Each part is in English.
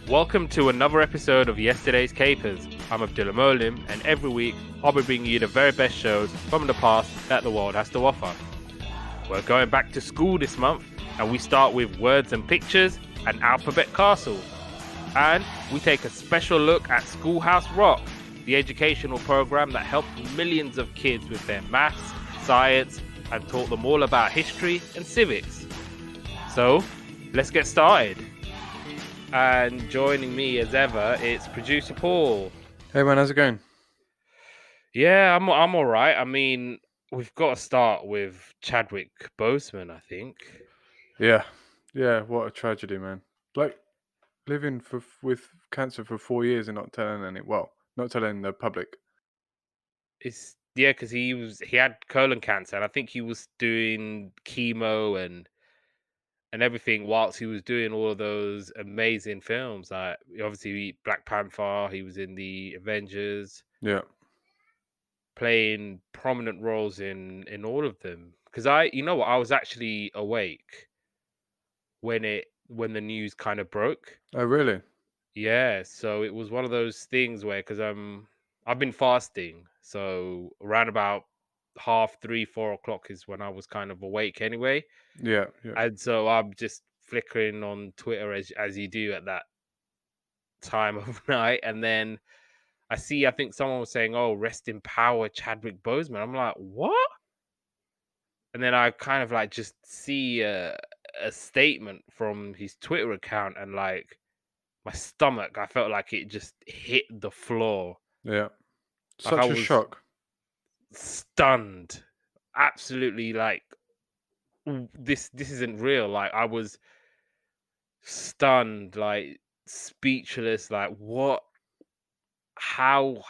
Welcome to another episode of Yesterday's Capers. I'm Abdullah Moallim, and every week I'll be bringing you the very best shows from the past that the world has to offer. We're going back to school this month, and we start with Words and Pictures and Alphabet Castle. And we take a special look at Schoolhouse Rock, the educational program that helped millions of kids with their maths, science, and taught them all about history and civics. So, let's get started. And joining me as ever, it's producer Paul. Hey man, how's it going? Yeah, I'm all right. I mean, we've got to start with Chadwick Boseman, I think. Yeah, what a tragedy, man. Like, living with cancer for 4 years and not telling not telling the public. Because he had colon cancer, and I think he was doing chemo and everything whilst he was doing all of those amazing films. Like obviously Black Panther, he was in the Avengers. Yeah. Playing prominent roles in all of them. Because I was actually awake when the news kind of broke. Oh, really? Yeah, so it was one of those things where because I've been fasting, so around about 3:30, 4 o'clock is when I was kind of awake anyway. Yeah. And so I'm just flickering on Twitter as you do at that time of night, and then I think someone was saying, "Oh, rest in power, Chadwick Boseman." I'm like, "What?" And then I kind of like just see a statement from his Twitter account, and like my stomach, I felt like it just hit the floor. Yeah. Like I Such a was shock. stunned, absolutely. Like this isn't real. Like I was stunned, like speechless. Like what? How?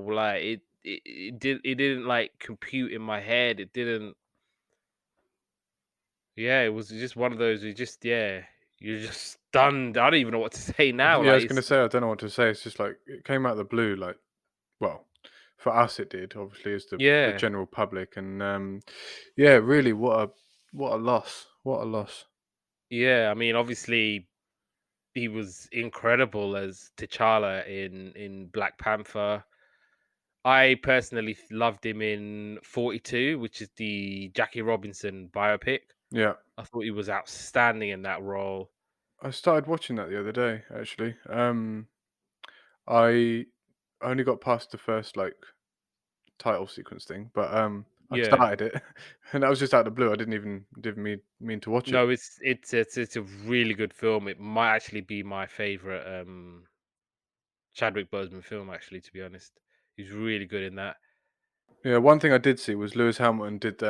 Like it didn't like compute in my head. It didn't. Yeah, it was just one of those. You're just stunned. I don't even know what to say now. Yeah, I Like was gonna say I don't know what to say. It's just like it came out of the blue. Like, well, for us it did. Obviously, as the yeah, general public, and yeah, really, what a loss. What a loss. yeah. I mean, obviously, he was incredible as T'Challa in Black Panther. I personally loved him in 42, which is the Jackie Robinson biopic. Yeah. I thought he was outstanding in that role. I started watching that the other day, actually. I only got past the first title sequence thing, but I Yeah. started it, and that was just out of the blue. I didn't mean to watch it. No, it's a really good film. It might actually be my favorite Chadwick Boseman film, actually, to be honest. He's really good in that. Yeah, one thing I did see was Lewis Hamilton did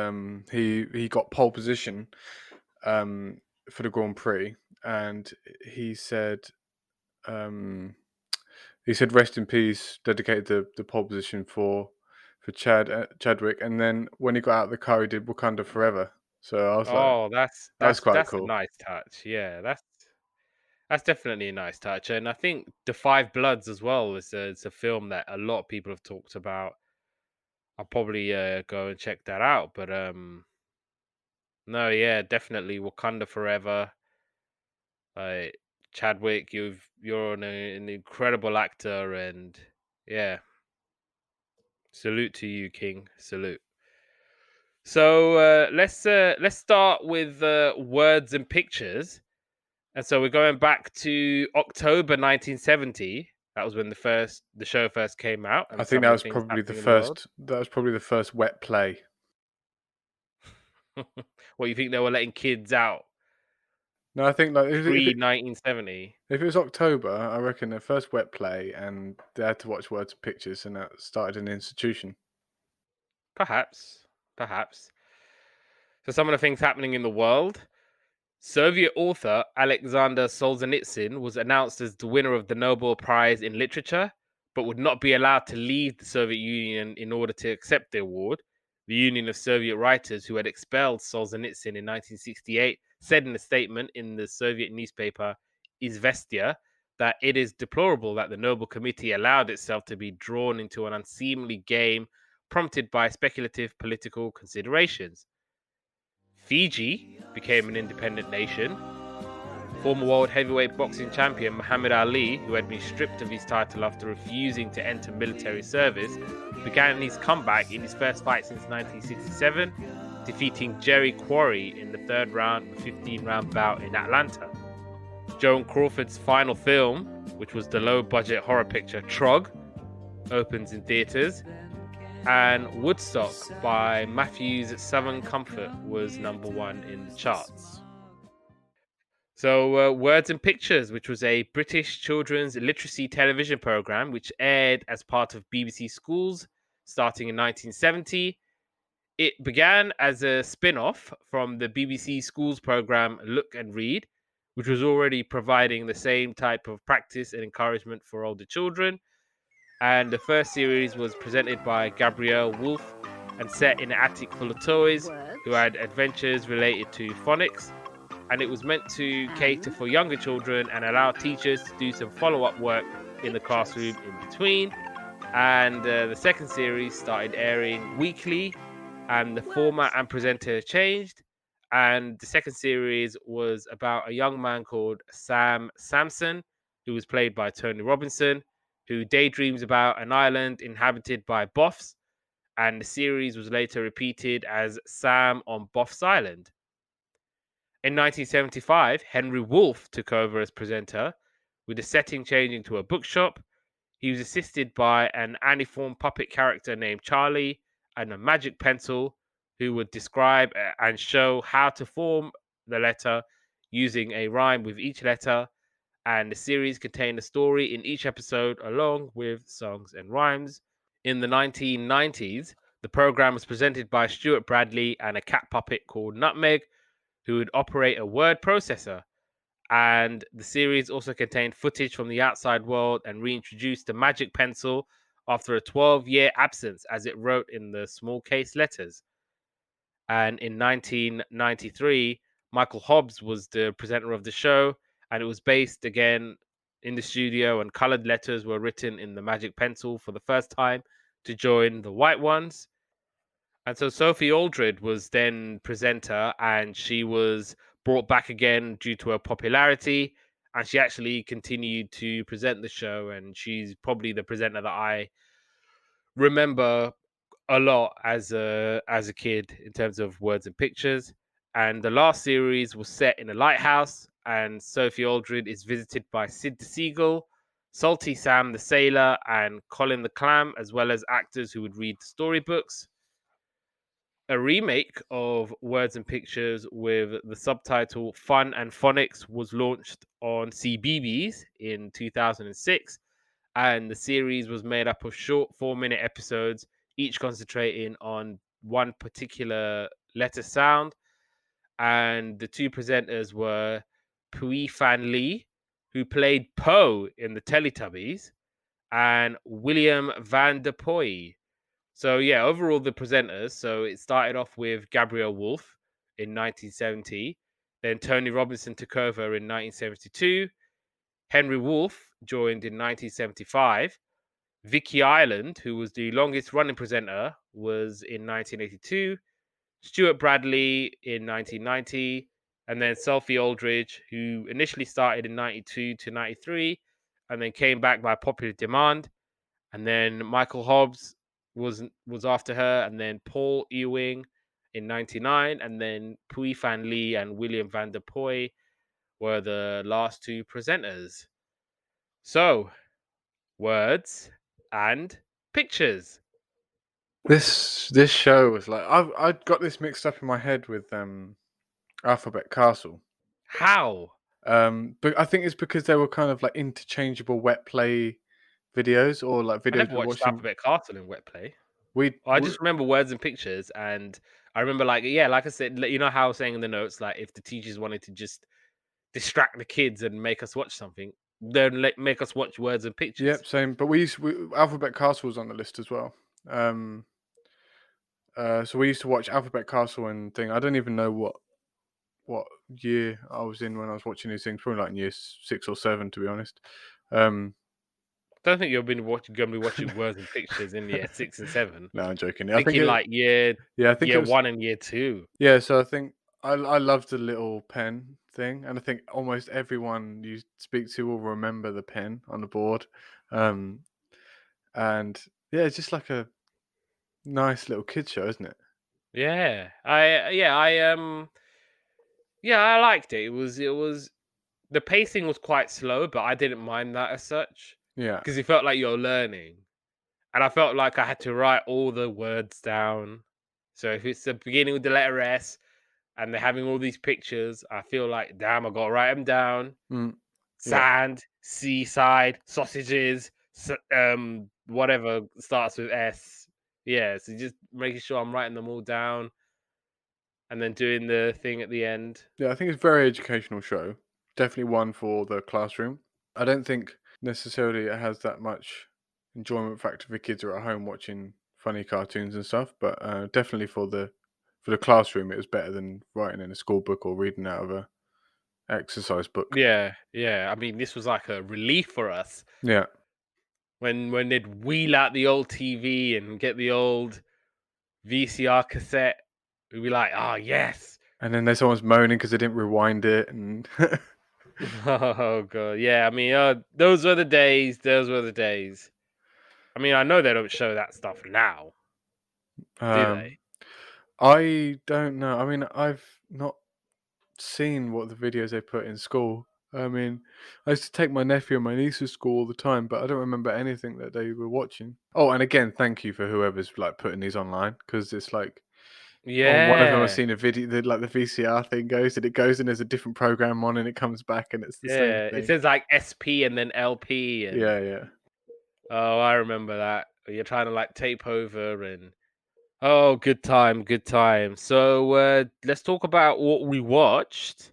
he got pole position um for the Grand Prix, and he said um rest in peace, dedicated the pole position for Chadwick, and then when he got out of the car, he did Wakanda Forever. So I was like, Oh, that's that was that's quite that's a cool. nice touch. Yeah, that's definitely a nice touch. And I think The Five Bloods as well is it's a film that a lot of people have talked about. I'll probably go and check that out. But no, yeah, definitely Wakanda Forever. Chadwick, you're an incredible actor, and yeah, salute to you, King. Salute. So let's start with Words and Pictures. And so we're going back to October 1970. That was when the show first came out, I and think some that of the was things probably the happening in the world. first. That was probably the first wet play. What, you think they were letting kids out No, I think like pre 1970? if it was October, I reckon the first wet play, and they had to watch Words and Pictures, and that started an institution. Perhaps, perhaps. So some of the things happening in the world. Soviet author Alexander Solzhenitsyn was announced as the winner of the Nobel Prize in Literature, but would not be allowed to leave the Soviet Union in order to accept the award. The Union of Soviet Writers, who had expelled Solzhenitsyn in 1968, said in a statement in the Soviet newspaper Izvestia that it is deplorable that the Nobel Committee allowed itself to be drawn into an unseemly game prompted by speculative political considerations. Fiji became an independent nation. Former world heavyweight boxing champion Muhammad Ali, who had been stripped of his title after refusing to enter military service, began his comeback in his first fight since 1967, defeating Jerry Quarry in the third round of a 15-round bout in Atlanta. Joan Crawford's final film, which was the low-budget horror picture Trog, opens in theaters, and Woodstock by Matthew's Southern Comfort was number 1 in the charts. So, Words and Pictures, which was a British children's literacy television program which aired as part of BBC Schools starting in 1970. It began as a spin-off from the BBC Schools program Look and Read, which was already providing the same type of practice and encouragement for older children. And the first series was presented by Gabrielle Wolfe and set in an attic full of toys who had adventures related to phonics. And it was meant to cater for younger children and allow teachers to do some follow-up work in the classroom in between. And the second series started airing weekly, and the format and presenter changed. And the second series was about a young man called Sam Sampson, who was played by Tony Robinson, who daydreams about an island inhabited by Boffs. And the series was later repeated as Sam on Boffs Island. In 1975, Henry Wolfe took over as presenter, with the setting changing to a bookshop. He was assisted by an aniform puppet character named Charlie and a magic pencil who would describe and show how to form the letter using a rhyme with each letter. And the series contained a story in each episode along with songs and rhymes. In the 1990s, the program was presented by Stuart Bradley and a cat puppet called Nutmeg, who would operate a word processor. And the series also contained footage from the outside world and reintroduced the magic pencil after a 12-year absence as it wrote in the small case letters. And in 1993, Michael Hobbs was the presenter of the show, and it was based again in the studio, and colored letters were written in the magic pencil for the first time to join the white ones. And so Sophie Aldred was then presenter, and she was brought back again due to her popularity, and she actually continued to present the show, and she's probably the presenter that I remember a lot as a kid in terms of Words and Pictures. And the last series was set in a lighthouse, and Sophie Aldred is visited by Sid the Seagull, Salty Sam the Sailor, and Colin the Clam, as well as actors who would read the storybooks. A remake of Words and Pictures with the subtitle Fun and Phonics was launched on CBeebies in 2006, and the series was made up of short 4-minute episodes, each concentrating on one particular letter sound. And the two presenters were Pui Fan Lee, who played Poe in the Teletubbies, and William Van der Poy. So yeah, overall the presenters. So it started off with Gabrielle Wolfe in 1970. Then Tony Robinson took over in 1972. Henry Wolfe joined in 1975. Vicky Ireland, who was the longest running presenter, was in 1982. Stuart Bradley in 1990. And then Sophie Aldridge, who initially started in 92 to 93 and then came back by popular demand. And then Michael Hobbs was after her, and then Paul Ewing in 99, and then Pui Fan Lee and William Van der Poy were the last two presenters. So, Words and Pictures. This show was like I got this mixed up in my head with Alphabet Castle. How? But I think it's because they were kind of like interchangeable wet play videos, or like I videos never we're watched watching. Alphabet Castle in wet play. We I just remember Words and Pictures, and I remember like I said, you know how I was saying in the notes, like if the teachers wanted to just distract the kids and make us watch something, then make us watch Words and Pictures. Yep, same. But Alphabet Castle was on the list as well. So we used to watch Alphabet Castle and thing. I don't even know what year I was in when I was watching these things. Probably like in year 6 or 7, to be honest. I don't think you're going to be watching Words and Pictures in year 6 and 7. No, I'm joking. I think year 1 and year 2. Yeah, so I think I loved the little pen thing, and I think almost everyone you speak to will remember the pen on the board. Um, and yeah, it's just like a nice little kid show, isn't it? Yeah, I liked it. It was the pacing was quite slow, but I didn't mind that as such Yeah. because it felt like you're learning, and I felt like I had to write all the words down. So if it's the beginning with the letter S and they're having all these pictures, I feel like damn, I gotta write them down. Mm, yeah. Sand, seaside, sausages, whatever starts with S. Yeah, so just making sure I'm writing them all down and then doing the thing at the end. Yeah, I think it's a very educational show. Definitely one for the classroom. I don't think necessarily it has that much enjoyment factor for kids who are at home watching funny cartoons and stuff, but definitely for the classroom, it was better than writing in a school book or reading out of a exercise book. Yeah, yeah. I mean, this was like a relief for us Yeah, when they'd wheel out the old TV and get the old VCR cassette. We'd be like, "Oh yes." and then there's someone's moaning because they didn't rewind it, and Oh god, yeah. I mean, those were the days. Those were the days. I mean, I know they don't show that stuff now, do they? um, I don't know. I mean, I've not seen what the videos they put in school. I mean, I used to take my nephew and my niece to school all the time, but I don't remember anything that they were watching. Oh, and again, thank you for whoever's like putting these online because it's like on one of them I've Yeah, seen a video, like the VCR thing goes and it goes and there's a different program on and it comes back and it's the same yeah. It thing. says like SP and then LP, and Yeah, yeah, oh, I remember that. You're trying to like tape over and oh, good time, good time. So let's talk about what we watched.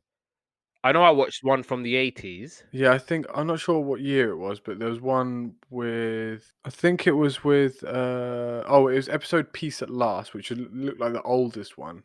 I know I watched one from the 80s. yeah. I think I'm not sure what year it was, but there was one with I think it was with oh, it was episode Peace at Last, which looked like the oldest one.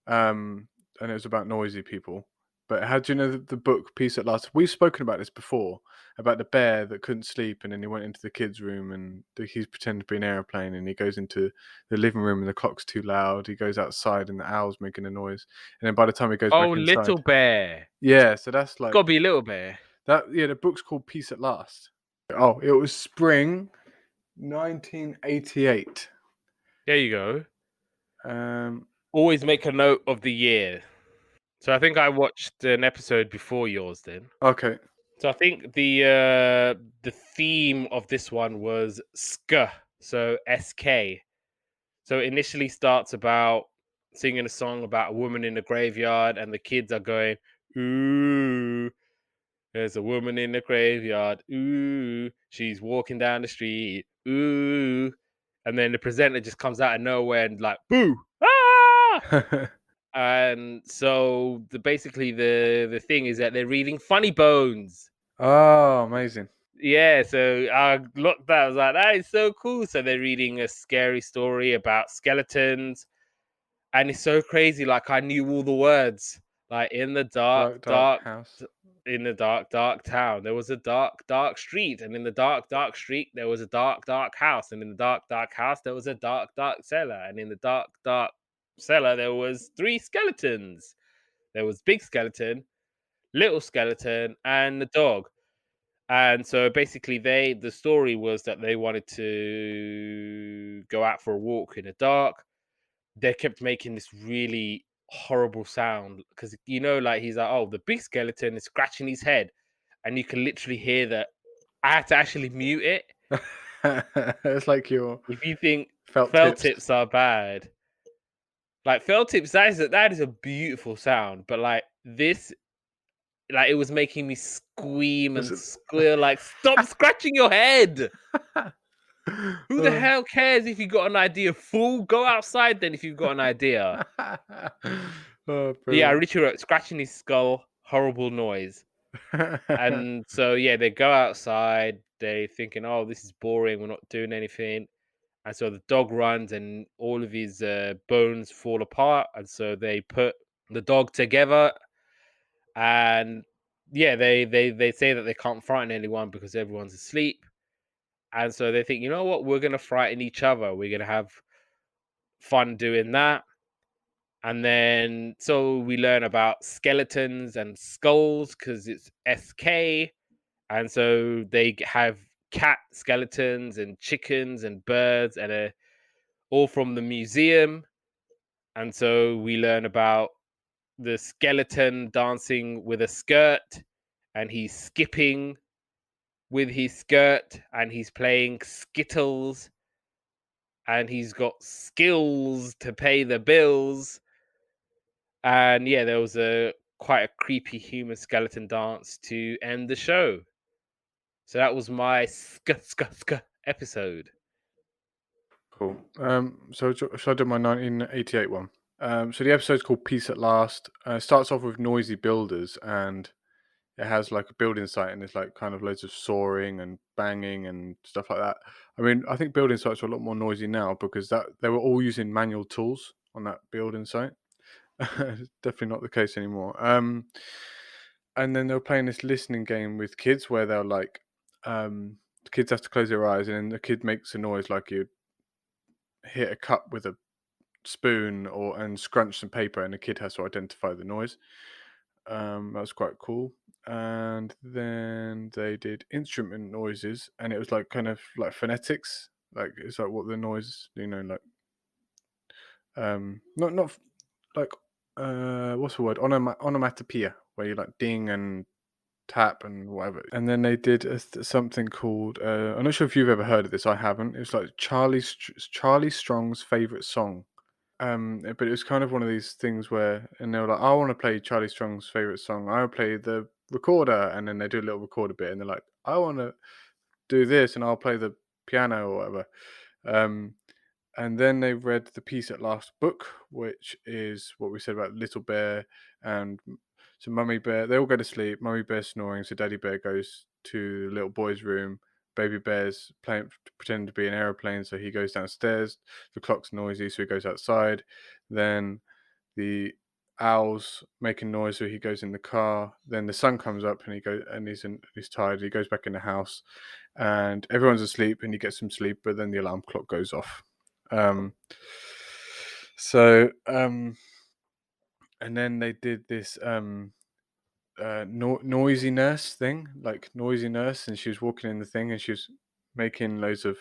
Um, and it was about noisy people. But how do you know the book Peace at Last? We've spoken about this before about the bear that couldn't sleep, and then he went into the kids' room, and he's pretending to be an airplane, and he goes into the living room, and the clock's too loud. He goes outside, and the owl's making a noise, and then by the time he goes back Oh, Little inside, Bear. yeah. So that's It's like got to be Little Bear. that. Yeah, the book's called Peace at Last. Oh, it was spring 1988. There you go. Um, Always make a note of the year. So I think I watched an episode before yours then. okay. So I think the theme of this one was sk, so SK. So it initially starts about singing a song about a woman in the graveyard, and the kids are going, "Ooh, there's a woman in the graveyard. Ooh, she's walking down the street. Ooh," and then the presenter just comes out of nowhere and like, "Boo! Ah!" And so basically the thing is that they're reading Funny Bones. Oh, amazing. Yeah, so I looked at, I was like, that is so cool. So they're reading a scary story about skeletons, and it's so crazy. Like I knew all the words. Like Dark, dark house. in the dark town, there was a dark street, and in the dark street, there was a dark house, and in the dark house, there was a dark cellar, and in the dark cellar, there was three skeletons. There was big skeleton, little skeleton, and the dog. And so basically, the story was that they wanted to go out for a walk in the dark. They kept making this really horrible sound because like he's like, oh, the big skeleton is scratching his head, and you can literally hear that. I had to actually mute it. It's like your If you think felt felt tips. tips are bad, like felt tips, that is a beautiful sound, but like this, like it was making me scream Was and it- squeal. Like, stop scratching your head. Who the Oh. hell cares if you got an idea? Fool, go outside then if you've got an idea. Oh, Yeah, I brilliant. literally wrote scratching his skull, horrible noise. And so yeah, they go outside, they thinking, oh, this is boring, we're not doing anything. And so the dog runs and all of his bones fall apart. And so they put the dog together, and yeah, they say that they can't frighten anyone because everyone's asleep. And so they think, you know what, we're gonna frighten each other. We're gonna have fun doing that. And then so we learn about skeletons and skulls because it's SK. And so they have cat skeletons and chickens and birds and all from the museum. And so we learn about the skeleton dancing with a skirt, and he's skipping with his skirt, and he's playing skittles, and he's got skills to pay the bills. And yeah, there was a quite a creepy human skeleton dance to end the show. So that was my episode. Cool. So shall I do my 1988 one? So the episode's called Peace at Last. It starts off with noisy builders, and it has like a building site, and there's like kind of loads of sawing and banging and stuff like that. I mean, I think building sites are a lot more noisy now because that they were all using manual tools on that building site. Definitely not the case anymore. And then they were playing this listening game with kids where they're like, the kids have to close their eyes, and then the kid makes a noise like you hit a cup with a spoon and scrunch some paper, and the kid has to identify the noise. That was quite cool. And then they did instrument noises, and it was like kind of like phonetics, like it's like what the noise, like not like what's the word, onomatopoeia, where you like ding and tap and whatever. And then they did something called I'm not sure if you've ever heard of this. I haven't. It's like Charlie Strong's favorite song. But it was kind of one of these things where, and they were like, I want to play Charlie Strong's favorite song. I'll play the recorder, and then they do a little recorder bit, and they're like, I want to do this, and I'll play the piano or whatever. Um, and then they read the Peace at Last book, which is what we said about Little Bear and so Mummy Bear. They all go to sleep. Mummy Bear snoring, so Daddy Bear goes to the little boy's room. Baby Bear's pretending to be an aeroplane, so he goes downstairs. The clock's noisy, so he goes outside. Then the owl's making noise, so he goes in the car. Then the sun comes up, and he's tired. He goes back in the house, and everyone's asleep, and he gets some sleep. But then the alarm clock goes off. And then they did this noisy nurse thing, like noisy nurse, and she was walking in the thing, and she was making loads of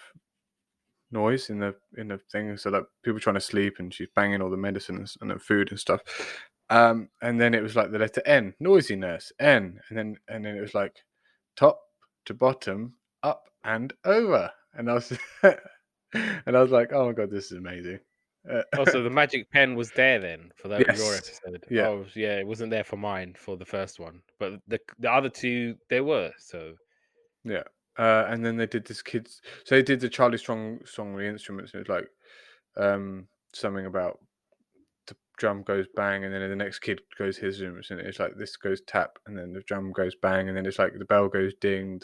noise in the thing, so like people trying to sleep, and she's banging all the medicine and the food and stuff. And then it was like the letter N, noisy nurse, N, and then it was like top to bottom, up and over, and I was and I was like, oh my god, this is amazing. Oh, so the magic pen was there then for your Yes, episode. yeah, Oh, yeah, it wasn't there for mine for the first one, but the other two there were. So yeah. And then they did this kids. So they did the Charlie Strong song with the instruments. And it was like something about the drum goes bang, and then the next kid goes his instruments, and it's like this goes tap, and then the drum goes bang, and then it's like the bell goes ding,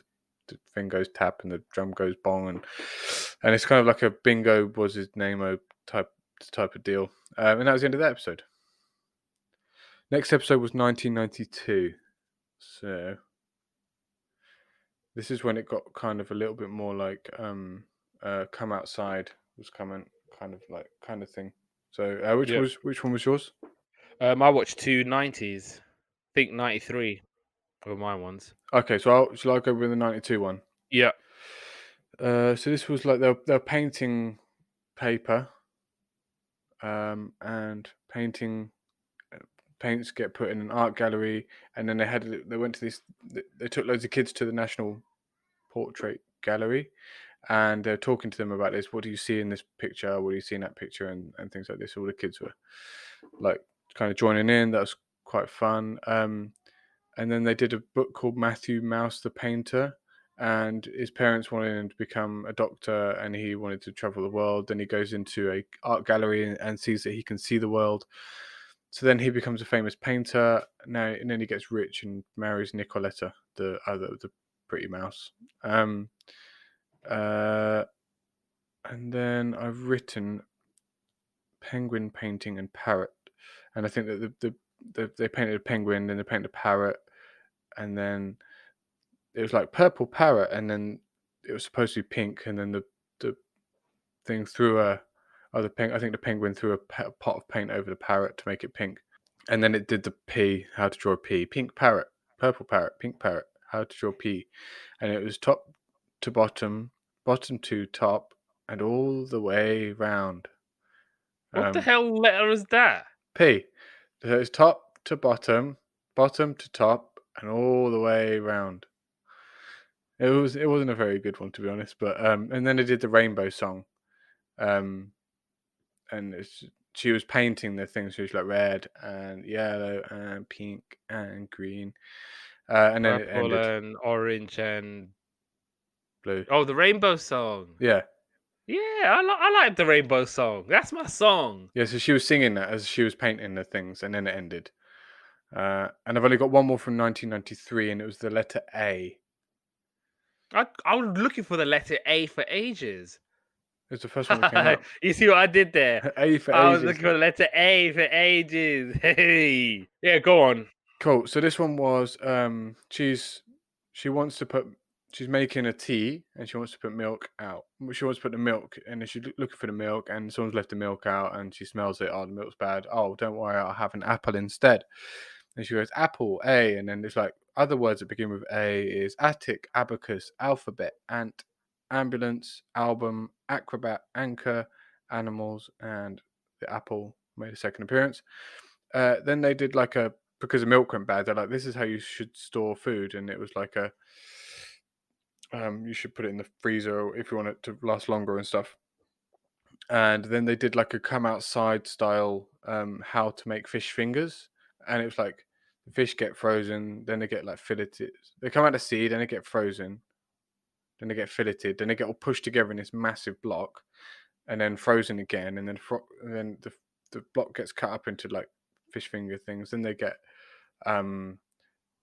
the thing goes tap, and the drum goes bong, and it's kind of like a bingo was his name type of deal. And that was the end of that episode. Next episode was 1992. So this is when it got kind of a little bit more like come outside was coming, kind of thing. So yeah, which one was yours? I watched two 90s. I think 93 were my ones. Okay, so shall I go with the 92 one? Yeah, So this was like they're painting paper, and paints get put in an art gallery, and then they went to this. They took loads of kids to the National Portrait Gallery, and they're talking to them about this. What do you see in this picture? What do you see in that picture? And things like this. All the kids were like kind of joining in. That was quite fun. And then they did a book called Matthew Mouse the Painter, and his parents wanted him to become a doctor, and he wanted to travel the world. Then he goes into a art gallery and sees that he can see the world. So then he becomes a famous painter now, and then he gets rich and marries Nicoletta, the pretty mouse. Uh, and then I've written penguin painting and parrot, and I think that they painted a penguin, then they painted a parrot, and then it was like purple parrot, and then it was supposed to be pink, and then the thing threw a Oh, I think the penguin threw a pot of paint over the parrot to make it pink. And then it did the P, how to draw a P. Pink parrot, purple parrot, pink parrot, how to draw P. And it was top to bottom, bottom to top, and all the way round. What the hell letter is that? P. So it's top to bottom, bottom to top, and all the way round. It wasn't a very good one, to be honest. But and then they did the rainbow song. And she was painting the things. She was like red and yellow and pink and green. And then it Purple ended and orange and blue. the rainbow song. Yeah. Yeah, I like the rainbow song. That's my song. Yeah, so she was singing that as she was painting the things, and then it ended. And I've only got one more from 1993, and it was the letter A. I was looking for the letter A for ages. It was the first one that came up. You see what I did there? A for I was ages. looking for the letter A for ages. Hey, yeah, go on. Cool. So this one was she wants to put she's making a tea and she wants to put milk out. She wants to put the milk and then she's looking for the milk and someone's left the milk out and she smells it. Oh, the milk's bad. Oh, don't worry, I'll have an apple instead. And she goes apple A, and then there's like other words that begin with A is attic, abacus, alphabet, ant, ambulance, album, acrobat, anchor, animals, and the apple made a second appearance. Then they did like because the milk went bad. They're like, this is how you should store food, and it was like you should put it in the freezer if you want it to last longer and stuff. And then they did like a come outside style how to make fish fingers, and it was like the fish get frozen, then they get like filleted. They come out of seed, then they get frozen, then they get filleted, then they get all pushed together in this massive block, and then frozen again, and then the block gets cut up into like fish finger things. Then they get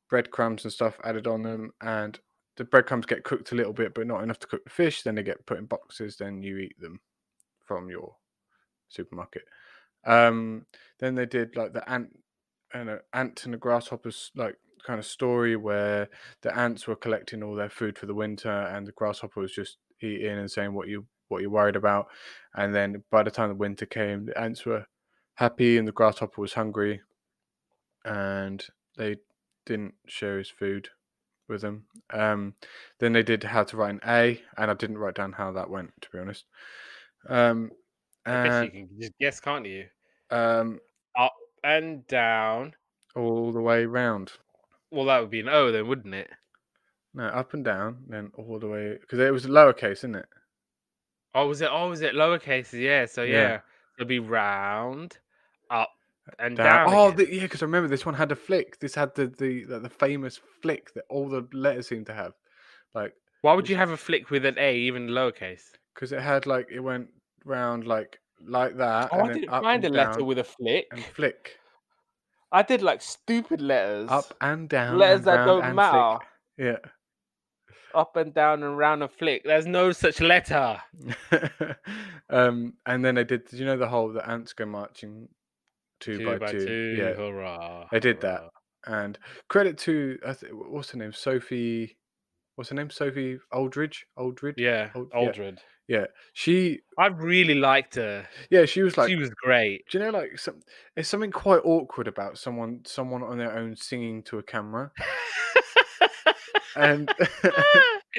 breadcrumbs and stuff added on them, and the breadcrumbs get cooked a little bit, but not enough to cook the fish. Then they get put in boxes. Then you eat them from your supermarket. Then they did like the ant and the grasshoppers like kind of story where the ants were collecting all their food for the winter and the grasshopper was just eating and saying what you're worried about. And then by the time the winter came, the ants were happy and the grasshopper was hungry, and they didn't share his food with them. Then they did how to write an A, and I didn't write down how that went, to be honest. I guess you And can just guess, can't you? um, Up and down. all the way round. Well, that would be an O then, wouldn't it? No, up and down, then all the way because it was lowercase, isn't it? Oh, was it? Oh, was it lowercase? Yeah. So Yeah, yeah, it'll be round, up, and down. down Oh, again. yeah, because I remember this one had a flick. This had the famous flick that all the letters seem to have, like Why would you have a flick with an A, even lowercase? because it had like it went round like that, Oh, and I then didn't up find and a letter down with a and flick. flick, I did like stupid letters, up and down letters and that round don't and flick. matter. Yeah. Up and down and round and flick. There's no such letter. And then they did. Did you know the ants go marching two Two by by two? two, Yeah, hurrah, they did that. hurrah. And credit to what's her name? Sophie. What's her name? Sophie Aldridge. Yeah, Yeah, Aldred. yeah. She. I really liked her. Yeah, she was like. She was great. Do you know like there's something quite awkward about someone on their own singing to a camera, and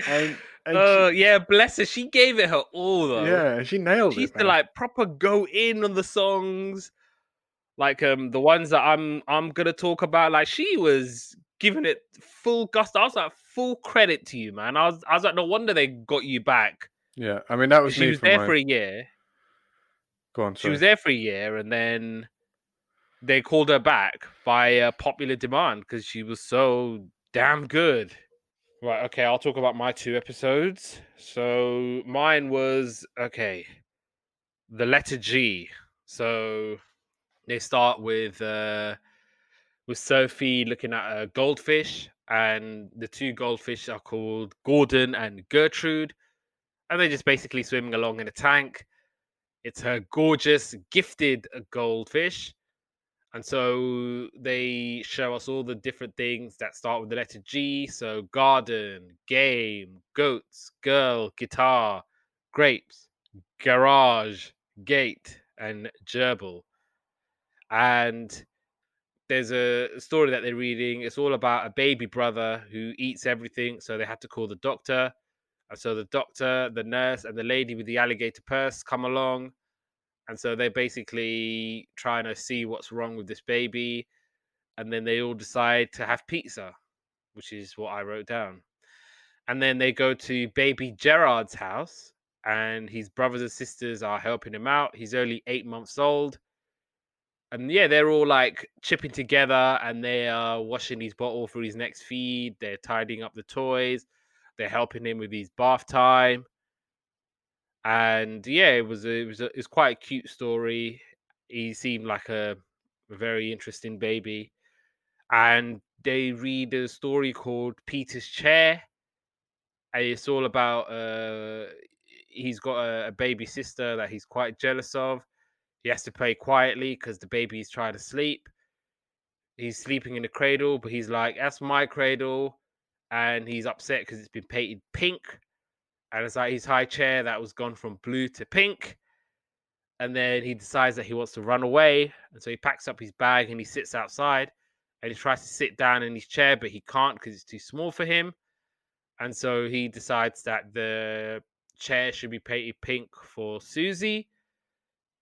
and she, Oh yeah, bless her. She gave it her all though. yeah, she nailed She it, used to man. like proper go in on the songs. Like the ones that I'm gonna talk about. Like she was giving it full gusto. I was like, full credit to you, man. I was like, no wonder they got you back. Yeah, I mean that was She me was for there my. for a year. Go on, She was sorry. there for a year, and then they called her back by popular demand because she was so damn good. Right, okay, I'll talk about my 2 episodes. So mine was the letter G. So they start with Sophie looking at a goldfish, and the two goldfish are called Gordon and Gertrude, and they're just basically swimming along in a tank. It's her gorgeous, gifted goldfish. And so they show us all the different things that start with the letter G. So garden, game, goats, girl, guitar, grapes, garage, Gate, and Gerbil. And there's a story that they're reading. It's all about a baby brother who eats everything, so they had to call the doctor. And so the doctor, the nurse, and the lady with the alligator purse come along. And so they're basically trying to see what's wrong with this baby. And then they all decide to have pizza, which is what I wrote down. And then they go to baby Gerard's house, and his brothers and sisters are helping him out. He's only 8 months old. And yeah, they're all like chipping together, and they are washing his bottle for his next feed. They're tidying up the toys. They're helping him with his bath time. And yeah, it was quite a cute story. He seemed like a very interesting baby. And they read a story called Peter's Chair, and it's all about he's got a baby sister that he's quite jealous of. He has to play quietly because the baby's trying to sleep. He's sleeping in the cradle, but he's like, "That's my cradle," and he's upset because it's been painted pink, and it's like his high chair that was gone from blue to pink. And then he decides that he wants to run away, and so he packs up his bag and he sits outside, and he tries to sit down in his chair, but he can't because it's too small for him. And so he decides that the chair should be painted pink for Susie.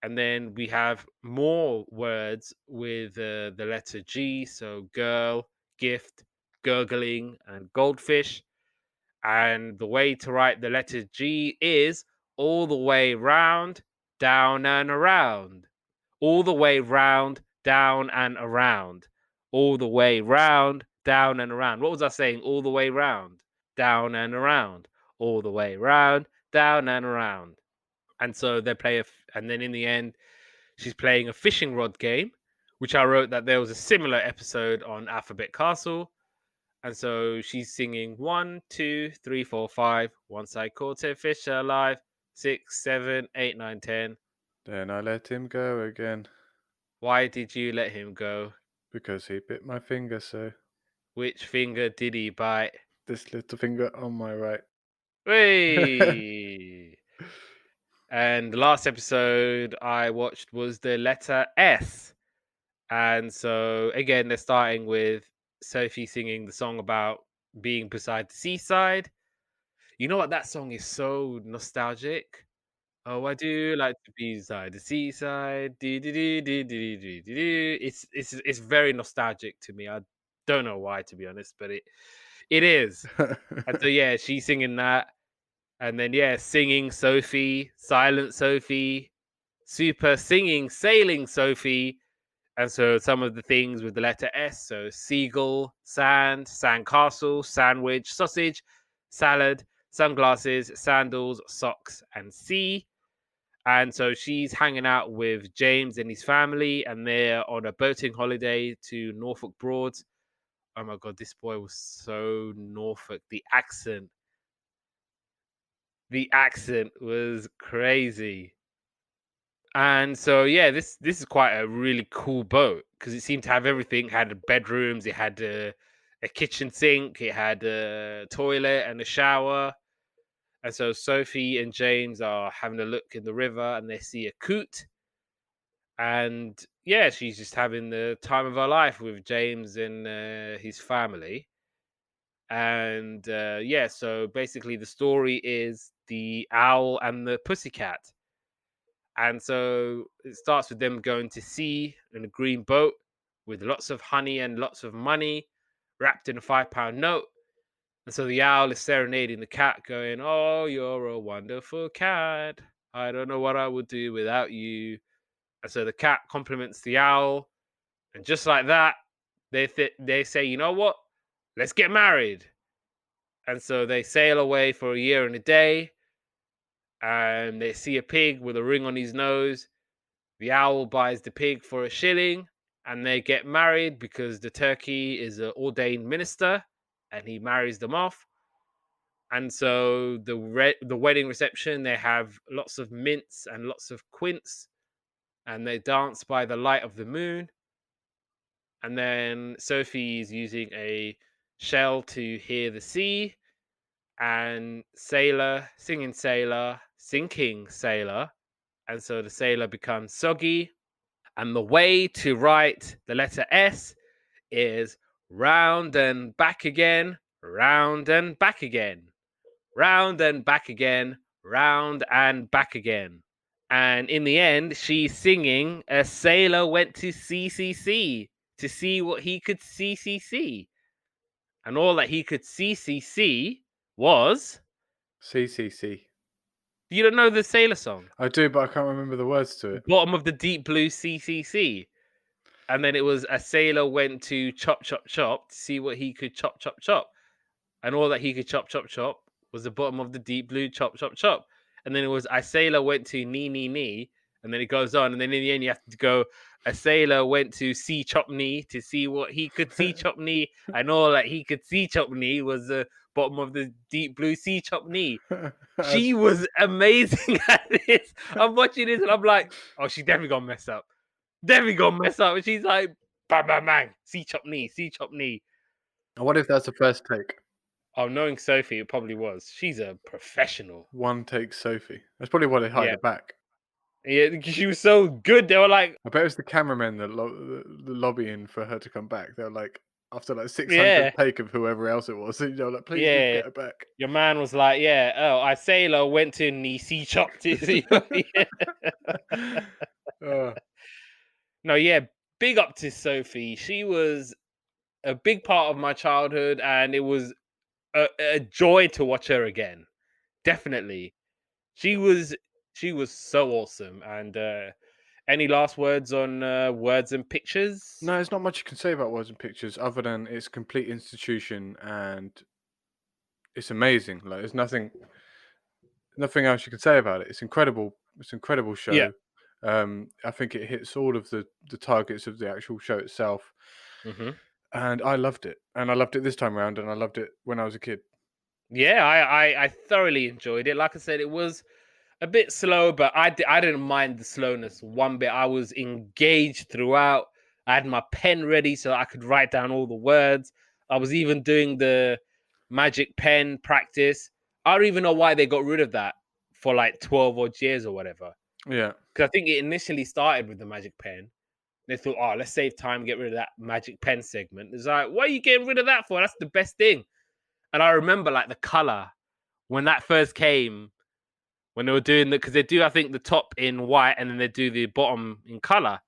And then we have more words with the letter G. So girl, gift, gurgling, and goldfish. And the way to write the letter G is all the way round, down, and around. All the way round, down, and around. All the way round, down, and around. What was I saying? All the way round, down, and around. All the way round, down, and around. And so they play and then in the end, she's playing a fishing rod game, which I wrote that there was a similar episode on Alphabet Castle. And so she's singing 1, 2, 3, 4, 5. Once I caught a fish alive. 6, 7, 8, 9, 10. Then I let him go again Why did you let him go? because he bit my finger so. Which finger did he bite? This little finger on my right. Hey! And the last episode I watched was the letter S. And so again, they're starting with Sophie singing the song about being beside the seaside. You know what? That song is so nostalgic. Oh, I do like to be beside the seaside. Do, do, do, do, do, do, do, do. It's very nostalgic to me. I don't know why, to be honest, but it is. And so yeah, she's singing that, and then yeah, singing Sophie, silent Sophie, super singing, sailing Sophie. And so some of the things with the letter S, so seagull, sand, sandcastle, sandwich, sausage, salad, sunglasses, sandals, socks, and sea. And so she's hanging out with James and his family, and they're on a boating holiday to Norfolk Broads. Oh my god, this boy was so Norfolk. The accent was crazy. And so yeah, this is quite a really cool boat because it seemed to have everything. It had bedrooms, it had a kitchen sink, it had a toilet and a shower. And so Sophie and James are having a look in the river, and they see a coot. And yeah, she's just having the time of her life with James and his family. And yeah, so basically the story is the owl and the pussycat. And so it starts with them going to sea in a green boat with lots of honey and lots of money wrapped in a £5 note. And so the owl is serenading the cat, going, "Oh, you're a wonderful cat. I don't know what I would do without you." And so the cat compliments the owl. And just like that, they say, "You know what? Let's get married." And so they sail away for a year and a day. And they see a pig with a ring on his nose. The owl buys the pig for a shilling, and they get married because the turkey is an ordained minister, and he marries them off. And so the wedding reception, they have lots of mints and lots of quince, and they dance by the light of the moon. And then Sophie is using a shell to hear the sea, and Sailor, singing Sailor, sinking Sailor, and so the sailor becomes soggy. And the way to write the letter S is round and back again, round and back again, round and back again, round and back again. And in the end, she's singing, a sailor went to CCC to see what he could CCC. And all that he could CCC was... CCC. You don't know the sailor song? I do, but I can't remember the words to it. Bottom of the deep blue CCC. And then it was, a sailor went to chop, chop, chop to see what he could chop, chop, chop. And all that he could chop, chop, chop was the bottom of the deep blue chop, chop, chop. And then it was, a sailor went to knee, knee, knee. And then it goes on. And then in the end, you have to go, a sailor went to see chop knee to see what he could see chop knee. And all that he could see chop knee was the bottom of the deep blue sea chop knee. She was amazing at this. I'm watching this and I'm like, oh, she's definitely gonna mess up. Definitely gonna mess up. And she's like, bang, bang, bang, sea chop knee, sea chop knee. I wonder if that's the first take. Oh, knowing Sophie, it probably was. She's a professional. One take Sophie. That's probably why they hired Yeah. her back. Yeah, because she was so good. They were like, I bet it was the cameramen that the lobbying for her to come back. They were like, after like 600 Yeah. take of whoever else it was, you know, like, please just Yeah. get her back. Your man was like, yeah, oh, a sailor went to knee sea chop to see. Uh, No, yeah, big up to Sophie. She was a big part of my childhood, and it was a joy to watch her again. Definitely, she was so awesome. And any last words on Words and Pictures? no, there's not much you can say about Words and Pictures other than it's a complete institution and it's amazing. Like, there's nothing else you can say about it. It's incredible. It's an incredible show. Yeah. I think it hits all of the targets of the actual show itself. Mm-hmm. And I loved it. And I loved it this time around, and I loved it when I was a kid. Yeah, I thoroughly enjoyed it. Like I said, it was a bit slow, but I didn't mind the slowness one bit. I was engaged throughout. I had my pen ready so I could write down all the words. I was even doing the magic pen practice. I don't even know why they got rid of that for like 12 odd years or whatever. Yeah. Because I think it initially started with the magic pen. They thought, oh, let's save time, get rid of that magic pen segment. It's like, what are you getting rid of that for? That's the best thing. And I remember like the color when that first came, when they were doing the, because they do, I think, the top in white and then they do the bottom in color.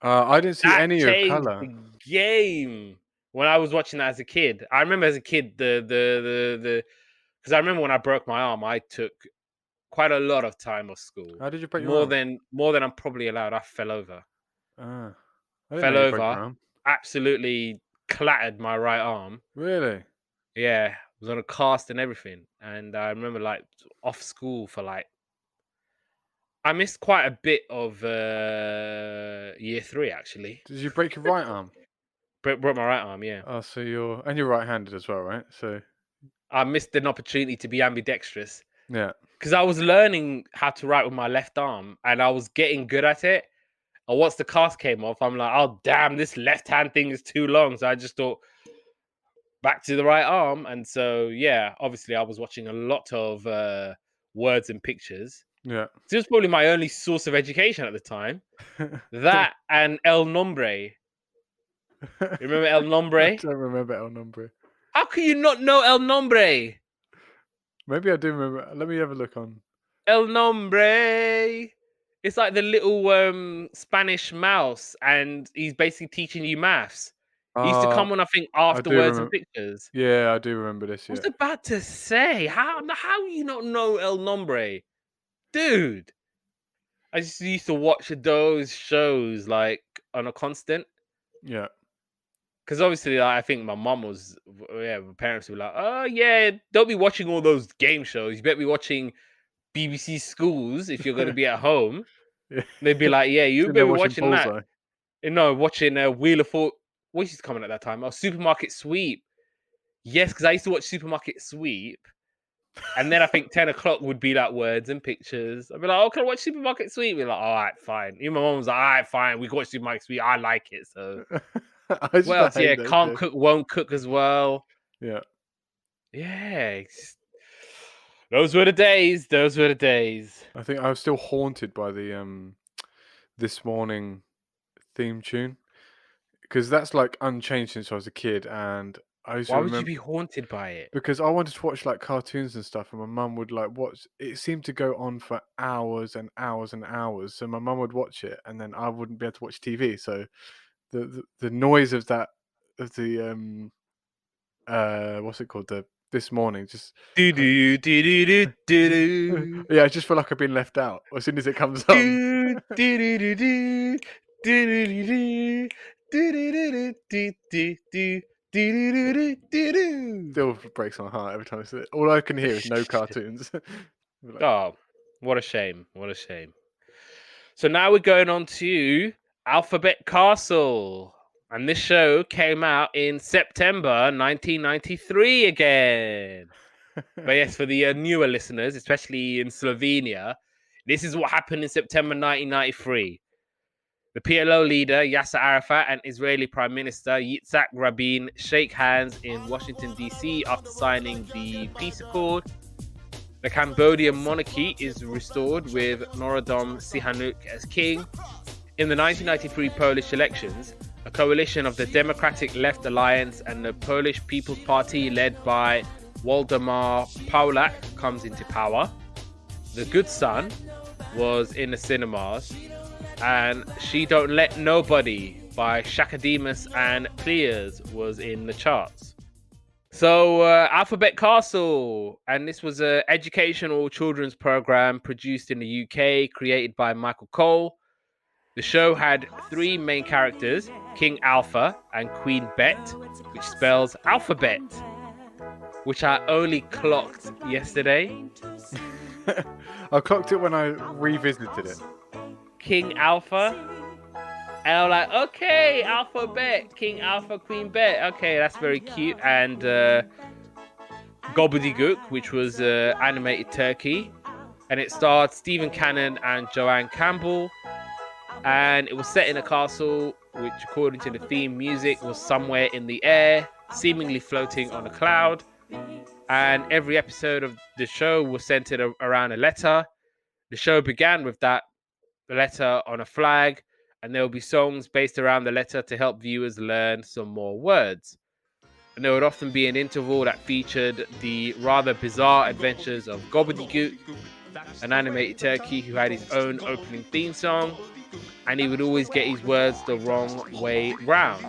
I didn't see That any of changed color. the game when I was watching that as a kid. I remember as a kid the because I remember when I broke my arm, I took quite a lot of time off school. How did you break your More arm? than I'm probably allowed. I fell over. I didn't Fell know you broke your over. arm. Absolutely clattered my right arm. Really? Yeah, was on a cast and everything. And I remember like off school for like, I missed quite a bit of year 3 actually. Did you break your right arm? Broke my right arm, yeah. Oh, so you're right-handed as well, right? So I missed an opportunity to be ambidextrous yeah. because I was learning how to write with my left arm and I was getting good at it. And once the cast came off, I'm like, oh damn, this left hand thing is too long. So I just thought back to the right arm. And so yeah, obviously I was watching a lot of Words and Pictures. Yeah. So it was probably my only source of education at the time. That and El Nombre. You remember El Nombre? I don't remember El Nombre. How can you not know El Nombre? Maybe I do remember. Let me have a look on. El Nombre. It's like the little Spanish mouse, and he's basically teaching you maths. He used to come on, I think, after Words and Pictures. Yeah, I do remember this. I Yeah. was about to say, how you not know El Nombre, dude? I just used to watch those shows like on a constant. Yeah. Because obviously, like, I think my mum was, my parents were like, oh yeah, don't be watching all those game shows. You better be watching BBC Schools if you're going to be at home. Yeah. They'd be like, yeah, you better be watching that. Bullseye. No, watching Wheel of Fortune. What used to come on at that time? Oh, Supermarket Sweep. Yes, because I used to watch Supermarket Sweep. And then I think 10 o'clock would be like Words and Pictures. I'd be like, oh, can I watch Supermarket Sweep? We're like, all right, fine. Even my mom was like, all right, fine. We can watch Supermarket Sweep. I like it. So, what else? Yeah, Can't Cook, Won't Cook as well. Yeah. Yeah. Those were the days. Those were the days. I think I was still haunted by the This Morning theme tune, because that's like unchanged since I was a kid, and I used Why to would you remember be haunted by it? because I wanted to watch like cartoons and stuff, and my mum would like watch. It seemed to go on for hours and hours and hours, so my mum would watch it, and then I wouldn't be able to watch TV. So the noise of that of the what's it called, the This Morning, just Do kind do do do do of, do yeah, I just feel like I've been left out as soon as it comes on. do do do do do do do do do do. Still breaks my heart every time I see it. All I can hear is no cartoons. Like, Oh, what a shame! What a shame. So now we're going on to Alphabet Castle. And this show came out in September 1993 again. But yes, for the newer listeners, especially in Slovenia, this is what happened in September 1993. The PLO leader, Yasser Arafat, and Israeli Prime Minister Yitzhak Rabin shake hands in Washington, D.C. after signing the peace accord. The Cambodian monarchy is restored with Norodom Sihanouk as king. In the 1993 Polish elections, a coalition of the Democratic Left Alliance and the Polish People's Party led by Waldemar Pawlak comes into power. The Good Son was in the cinemas, and She Don't Let Nobody by Shakademus and Pliers was in the charts. So Alphabet Castle, and this was an educational children's program produced in the UK, created by Michael Cole. The show had three main characters, King Alpha and Queen Bet, which spells alphabet, which I only clocked yesterday. I clocked it when I revisited it. King Alpha. And I'm like, okay, alphabet, King Alpha, Queen Bet. Okay, that's very cute. And Gobbledygook, which was animated turkey. And it starred Stephen Cannon and Joanne Campbell. And it was set in a castle, which, according to the theme music, was somewhere in the air, seemingly floating on a cloud. And every episode of the show was centered around a letter. The show began with that letter on a flag, and there will be songs based around the letter to help viewers learn some more words. And there would often be an interval that featured the rather bizarre adventures of Gobbledygook, an animated turkey who had his own opening theme song, and he would always get his words the wrong way round.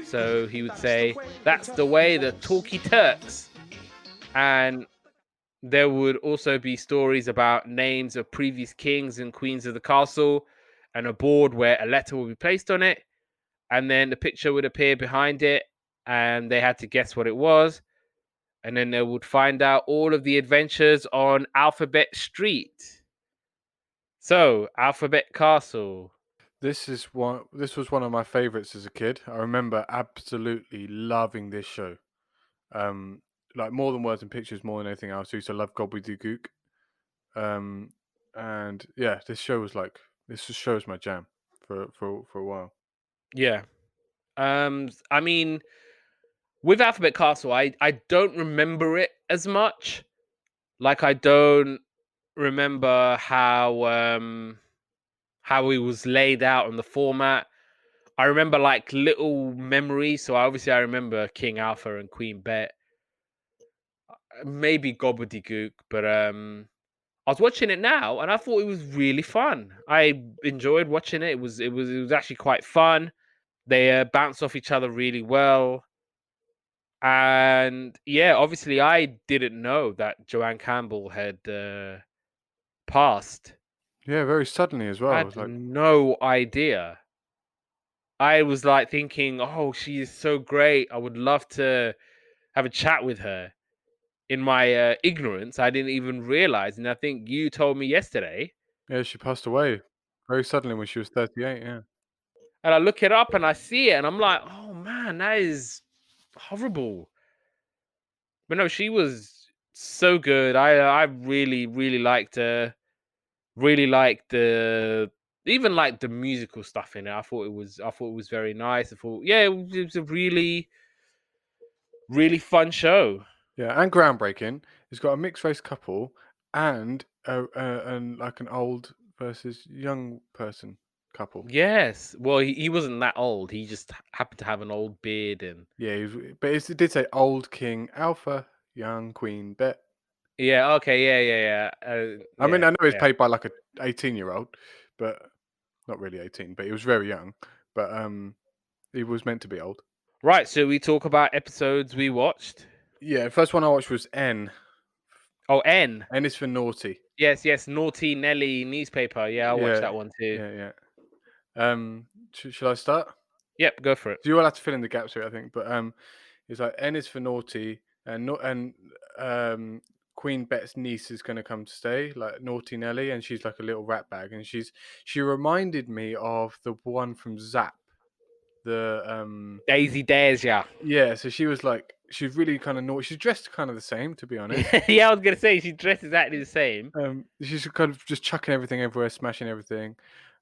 So he would say, "That's the way the talkie turks." And there would also be stories about names of previous kings and queens of the castle, and a board where a letter would be placed on it, and then the picture would appear behind it, and they had to guess what it was, and then they would find out all of the adventures on Alphabet Street. So, Alphabet Castle. This was one of my favorites as a kid. I remember absolutely loving this show. Like more than words and pictures, more than anything else. I used to love Gobbledygook. And yeah, this show was my jam for a while. Yeah. I mean, with Alphabet Castle, I don't remember it as much. Like, I don't remember how it was laid out on the format. I remember like little memories. So obviously I remember King Alpha and Queen Bet. Maybe Gobbledygook, but I was watching it now and I thought it was really fun. I enjoyed watching it. It was actually quite fun. They bounce off each other really well. And yeah, obviously I didn't know that Joanne Campbell had passed. Yeah, very suddenly as I well. It had was like, no idea. I was like thinking, oh, she is so great. I would love to have a chat with her. In my ignorance, I didn't even realize. And I think you told me yesterday. yeah, she passed away very suddenly when she was 38. Yeah. And I look it up and I see it. And I'm like, oh, man, that is horrible. But no, she was so good. I really, really liked her. Really liked even like the musical stuff in it. I thought it was very nice. I thought, yeah, it was a really, really fun show. Yeah, and groundbreaking. It's got a mixed race couple, and like an old versus young person couple. Yes. Well, he wasn't that old. He just happened to have an old beard and Yeah, but it did say old King Alpha, young Queen Bet. yeah. Okay. I mean, Yeah. I know it's Yeah. played by like a 18-year-old, but not really 18, but he was very young. But he was meant to be old. Right. So we talk about episodes we watched. Yeah, the first one I watched was N. Oh, N. N is for naughty. Yes. Naughty Nelly newspaper. Yeah, I watched Yeah, that one too. yeah. Should I start? Yep. Go for it. So you all have to fill in the gaps here, I think. But it's like N is for naughty, and not and Queen Bet's niece is going to come to stay, like Naughty Nelly, and she's like a little rat bag, and she reminded me of the one from Zap. The Daisy Dares, yeah. Yeah, so she's really kind of naughty. She's dressed kind of the same, to be honest. Yeah, I was gonna say she dresses exactly the same. She's kind of just chucking everything everywhere, smashing everything.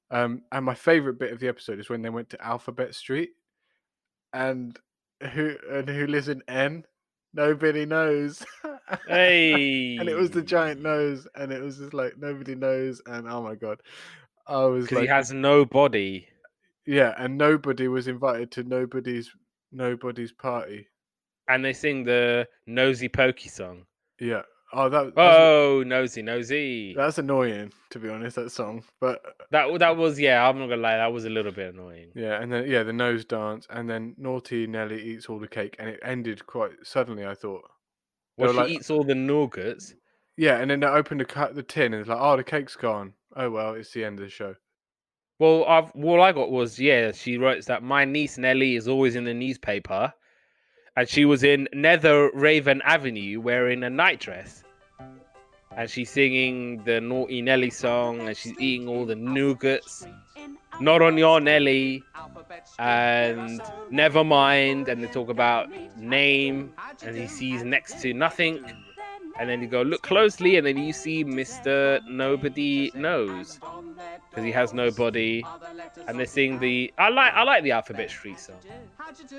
And my favorite bit of the episode is when they went to Alphabet Street, and who lives in N? Nobody knows. And it was the Hey, giant nose, and it was just like nobody knows, and oh my god, I was because he like, has no body, yeah, and nobody was invited to nobody's party. and they sing the nosy pokey song. Yeah. Oh, Oh, nosy, nosy. that's annoying, to be honest. That song, but That was yeah. I'm not gonna lie, that was a little bit annoying. yeah, and then the nose dance, and then Naughty Nelly eats all the cake, and it ended quite suddenly. I thought they Well, were she like, eats all the nougats. yeah, and then they opened the tin, and it's like, oh, the cake's gone. Oh well, it's the end of the show. Well, all I got was yeah. She writes that my niece Nelly is always in the newspaper, and she was in Nether Raven Avenue wearing a nightdress. And she's singing the Naughty Nelly song, and she's eating all the nougats. Not on your Nelly, and never mind. And they talk about name, and he sees next to nothing. And then you go look closely, and then you see Mr. Nobody Knows, because he has no body. And they sing the I like the Alphabet Street song.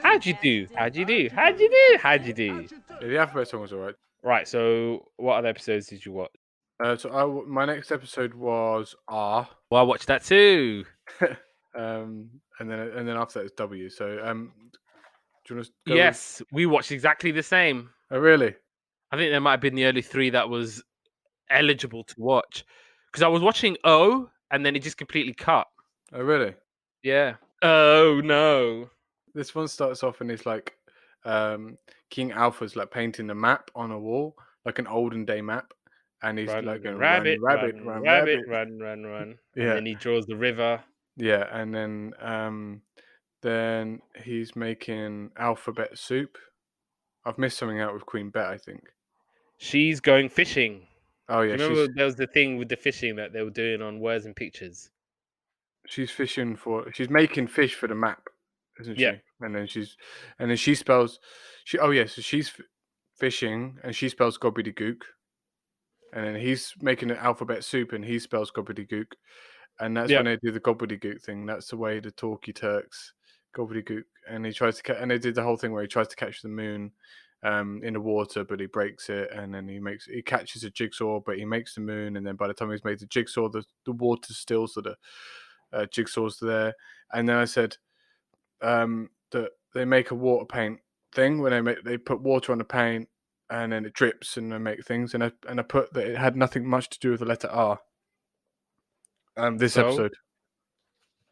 How'd you do? How'd you do? How'd you do? How'd you do? Yeah, the alphabet song was alright. Right. So, what other episodes did you watch? My next episode was R. Well, I watched that too. And then after that was W. So do you want to go? Yes, we watched exactly the same. Oh really? I think there might have been the early three that was eligible to watch because I was watching O and then it just completely cut. Oh really? Yeah. Oh no. This one starts off and it's like King Alpha's like painting a map on a wall, like an olden day map, and he's like going Rabbit, run rabbit. run. And Yeah, then he draws the river. yeah, and then he's making alphabet soup. I've missed something out with Queen Bet, I think. She's going fishing. Oh Do yeah, you remember there was the thing with the fishing that they were doing on Words and Pictures? she's making fish for the map, isn't Yeah. she? And then she spells oh yeah, so she's fishing and she spells gobbledygook, and then he's making an alphabet soup and he spells gobbledygook, and that's Yeah. when they do the gobbledygook thing. That's the way the talkie Turks gobbledygook, and he tries to and they did the whole thing where he tries to catch the moon in the water, but he breaks it, and then he catches a jigsaw, but he makes the moon, and then by the time he's made the jigsaw, the water's still, so the jigsaw's there. And then I said that they make a water paint thing when they put water on the paint and then it drips and they make things, and I put that it had nothing much to do with the letter R. This So episode,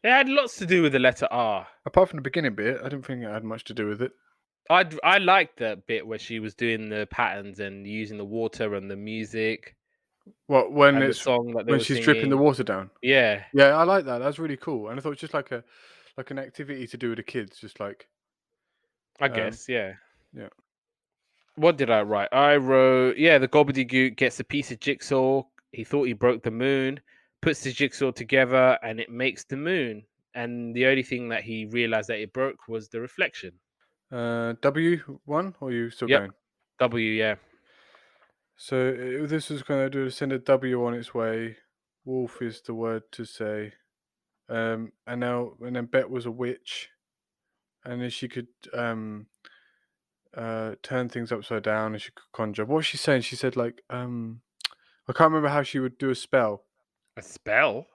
it had lots to do with the letter R. apart from the beginning bit, I didn't think it had much to do with it. I liked that bit where she was doing the patterns and using the water and the music What when and the it's song that they when were she's dripping the singing. water down? Yeah, Yeah, I like that. That's really cool. And I thought it was just like an activity to do with the kids, just like I um guess. Yeah. yeah. What did I write? I wrote, yeah, the Gobbledygook gets a piece of jigsaw. He thought he broke the moon, puts the jigsaw together, and it makes the moon. And the only thing that he realized that it broke was the reflection. W1, or are you still Yep. going? W, yeah. So this was going to do send a W on its way. Wolf is the word to say. And then Bet was a witch, and then she could turn things upside down, and she could conjure. What was she saying? She said like I can't remember how she would do a spell. A spell?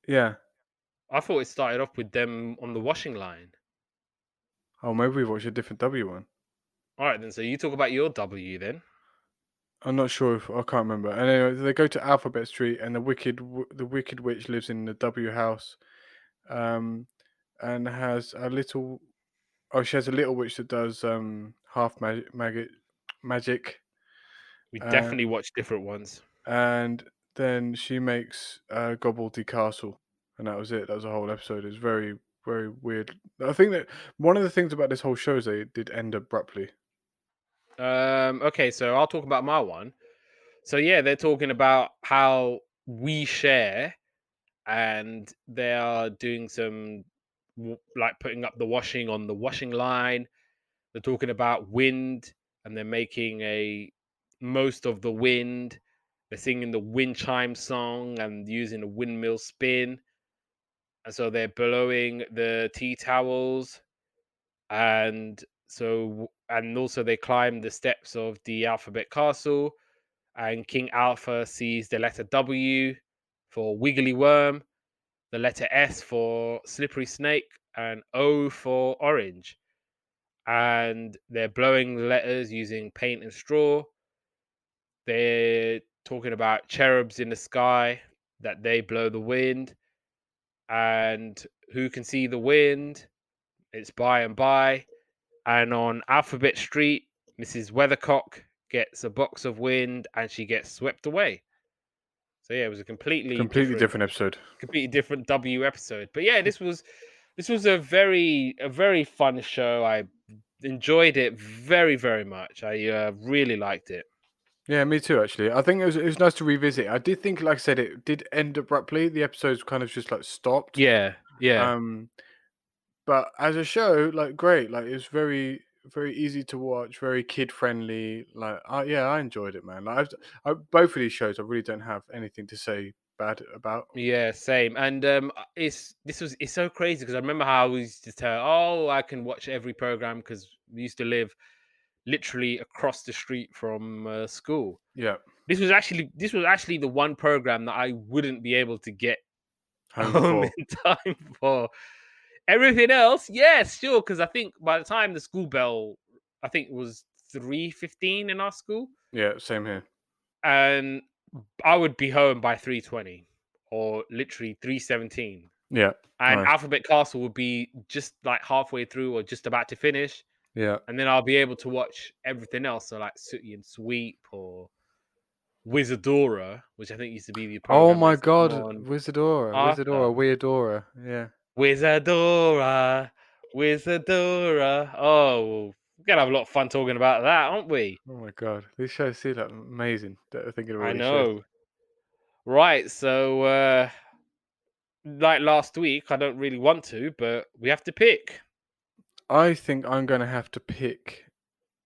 Yeah. I thought it started off with them on the washing line. Oh, maybe we watched a different W one. All right, then. So you talk about your W then. I'm not sure if I can't remember. And anyway, they go to Alphabet Street, and the wicked witch lives in the W house, um, and has a little. Oh, she has a little witch that does half magic, We uh, definitely watched different ones. and then she makes Gobbledygook Castle, and that was it. That was the whole episode. It's very very weird. I think that one of the things about this whole show is they did end abruptly. Okay, so I'll talk about my one. So yeah, they're talking about how we share, and they are doing some like putting up the washing on the washing line. They're talking about wind, and they're making a most of the wind. They're singing the wind chime song and using a windmill spin, and so they're blowing the tea towels, and and also they climb the steps of the alphabet castle, and King Alpha sees the letter W for wiggly worm, the letter S for slippery snake, and O for orange. And they're blowing the letters using paint and straw. They're talking about cherubs in the sky, that they blow the wind. And who can see the wind? It's by and by. And on Alphabet Street, Mrs. Weathercock gets a box of wind and she gets swept away. So yeah, it was a Completely different episode. completely different W episode. But yeah, this was a very fun show. I enjoyed it very very much. I really liked it. Yeah, me too. Actually, I think it was nice to revisit. I did think, like I said, it did end abruptly. The episodes kind of just like stopped. Yeah, yeah, Um, but as a show, like great. Like it's very very easy to watch, very kid friendly. Like yeah, I enjoyed it, man. Like both of these shows, I really don't have anything to say bad about. yeah. Same. And it's so crazy because I remember how we used to tell, oh, I can watch every program because we used to live literally across the street from school. Yeah, This was actually the one program that I wouldn't be able to get home home for. in time for. Everything else, yes, sure. Because I think by the time the school bell, I think it was 3:15 in our school, Yeah, same here. and I would be home by 3:20 or literally 3:17. Yeah, And nice. Alphabet Castle would be just like halfway through or just about to finish, Yeah. and then I'll be able to watch everything else. So like Sooty and Sweep or Wizardora, which I think used to be the Oh program that my used to come God, on Wizardora, after. Weadora. Yeah. Wizardora, Wizardora. Oh, we're gonna have a lot of fun talking about that, aren't we? Oh my God, these shows seem like amazing. Thinking about I these shows. know. Right, so like last week, I don't really want to, but we have to pick. I think I'm gonna have to pick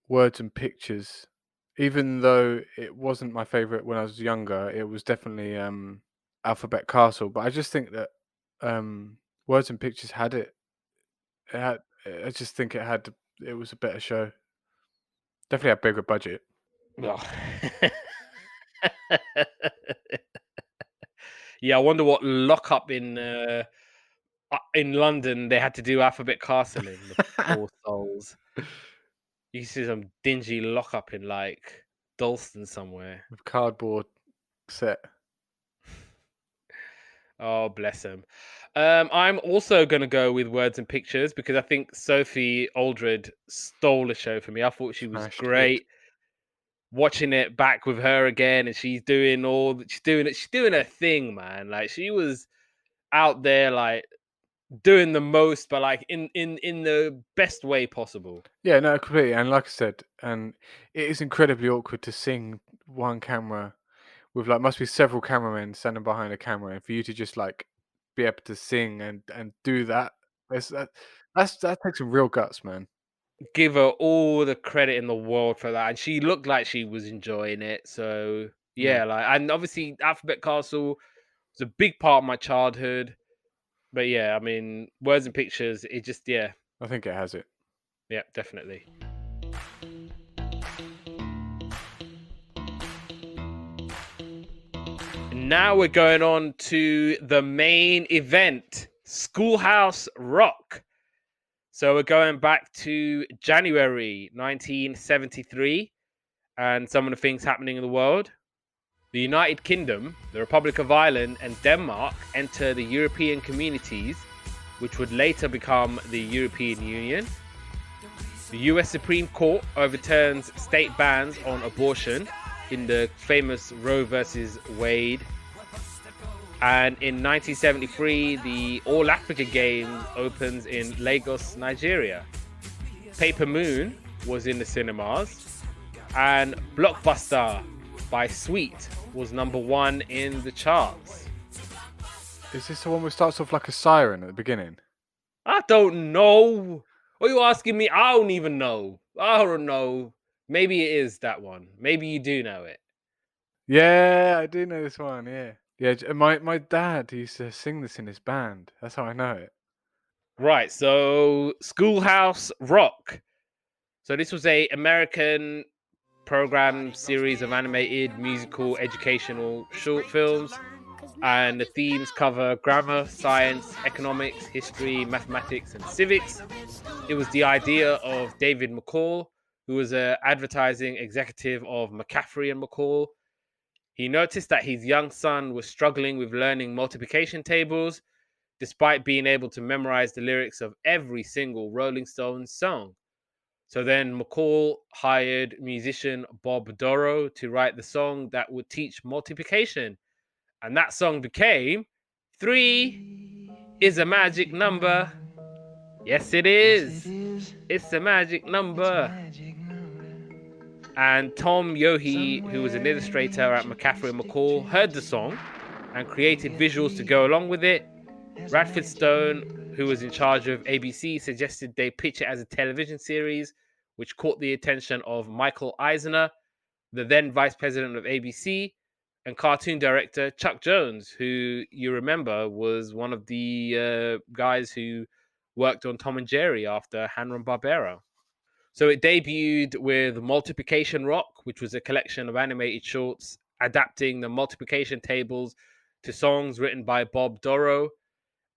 Words and Pictures, even though it wasn't my favorite when I was younger. It was definitely Alphabet Castle, but I just think that Words and Pictures had it. It had. I just think it had. It was a better show. Definitely had bigger budget. Ugh. Yeah, I wonder what lockup in London they had to do Alphabet Castle in. The poor souls. You see some dingy lockup in like Dalston somewhere. With cardboard set. Oh, bless him. I'm also going to go with Words and Pictures because I think Sophie Aldred stole the show for me. I thought she was Smashed it. great. Watching it back with her again, and she's doing her thing, man. Like she was out there, like doing the most, but like in the best way possible. Yeah, no, completely. And like I said, and it is incredibly awkward to sing one camera with like must be several cameramen standing behind a camera, and for you to just like be able to sing and do that. That takes some real guts, man. Give her all the credit in the world for that, and she looked like she was enjoying it. So Yeah, yeah, like and obviously Alphabet Castle was a big part of my childhood. But yeah, I mean, Words and Pictures, it just yeah, I think it has it. yeah, definitely. Now we're going on to the main event, Schoolhouse Rock. So we're going back to January 1973 and some of the things happening in the world. The United Kingdom, the Republic of Ireland, and Denmark enter the European communities, which would later become the European Union. The US Supreme Court overturns state bans on abortion in the famous Roe versus Wade. And in 1973, the All Africa Games opens in Lagos, Nigeria. Paper Moon was in the cinemas, and Blockbuster by Sweet was #1 in the charts. Is this the one where it starts off like a siren at the beginning? I don't know. What are you asking me? I don't even know. I don't know. Maybe it is that one. Maybe you do know it. Yeah, I do know this one. Yeah. My dad used to sing this in his band. That's how I know it. Right. So Schoolhouse Rock. So this was a American program series of animated musical educational short films, and the themes cover grammar, science, economics, history, mathematics, and civics. It was the idea of David McCall, who was an advertising executive of McCaffrey and McCall. He noticed that his young son was struggling with learning multiplication tables, despite being able to memorize the lyrics of every single Rolling Stones song. So then McCall hired musician Bob Dorough to write the song that would teach multiplication. And that song became 3 is a magic number. Yes, it is. It's a magic number. And Tom Yohe, who was an illustrator at McCaffrey and McCall, heard the song and created visuals to go along with it. Radford Stone, who was in charge of ABC, suggested they pitch it as a television series, which caught the attention of Michael Eisner, the then vice president of ABC, and cartoon director Chuck Jones, who you remember was one of the guys who worked on Tom and Jerry after Hanna-Barbera. So it debuted with Multiplication Rock, which was a collection of animated shorts adapting the multiplication tables to songs written by Bob Dorough.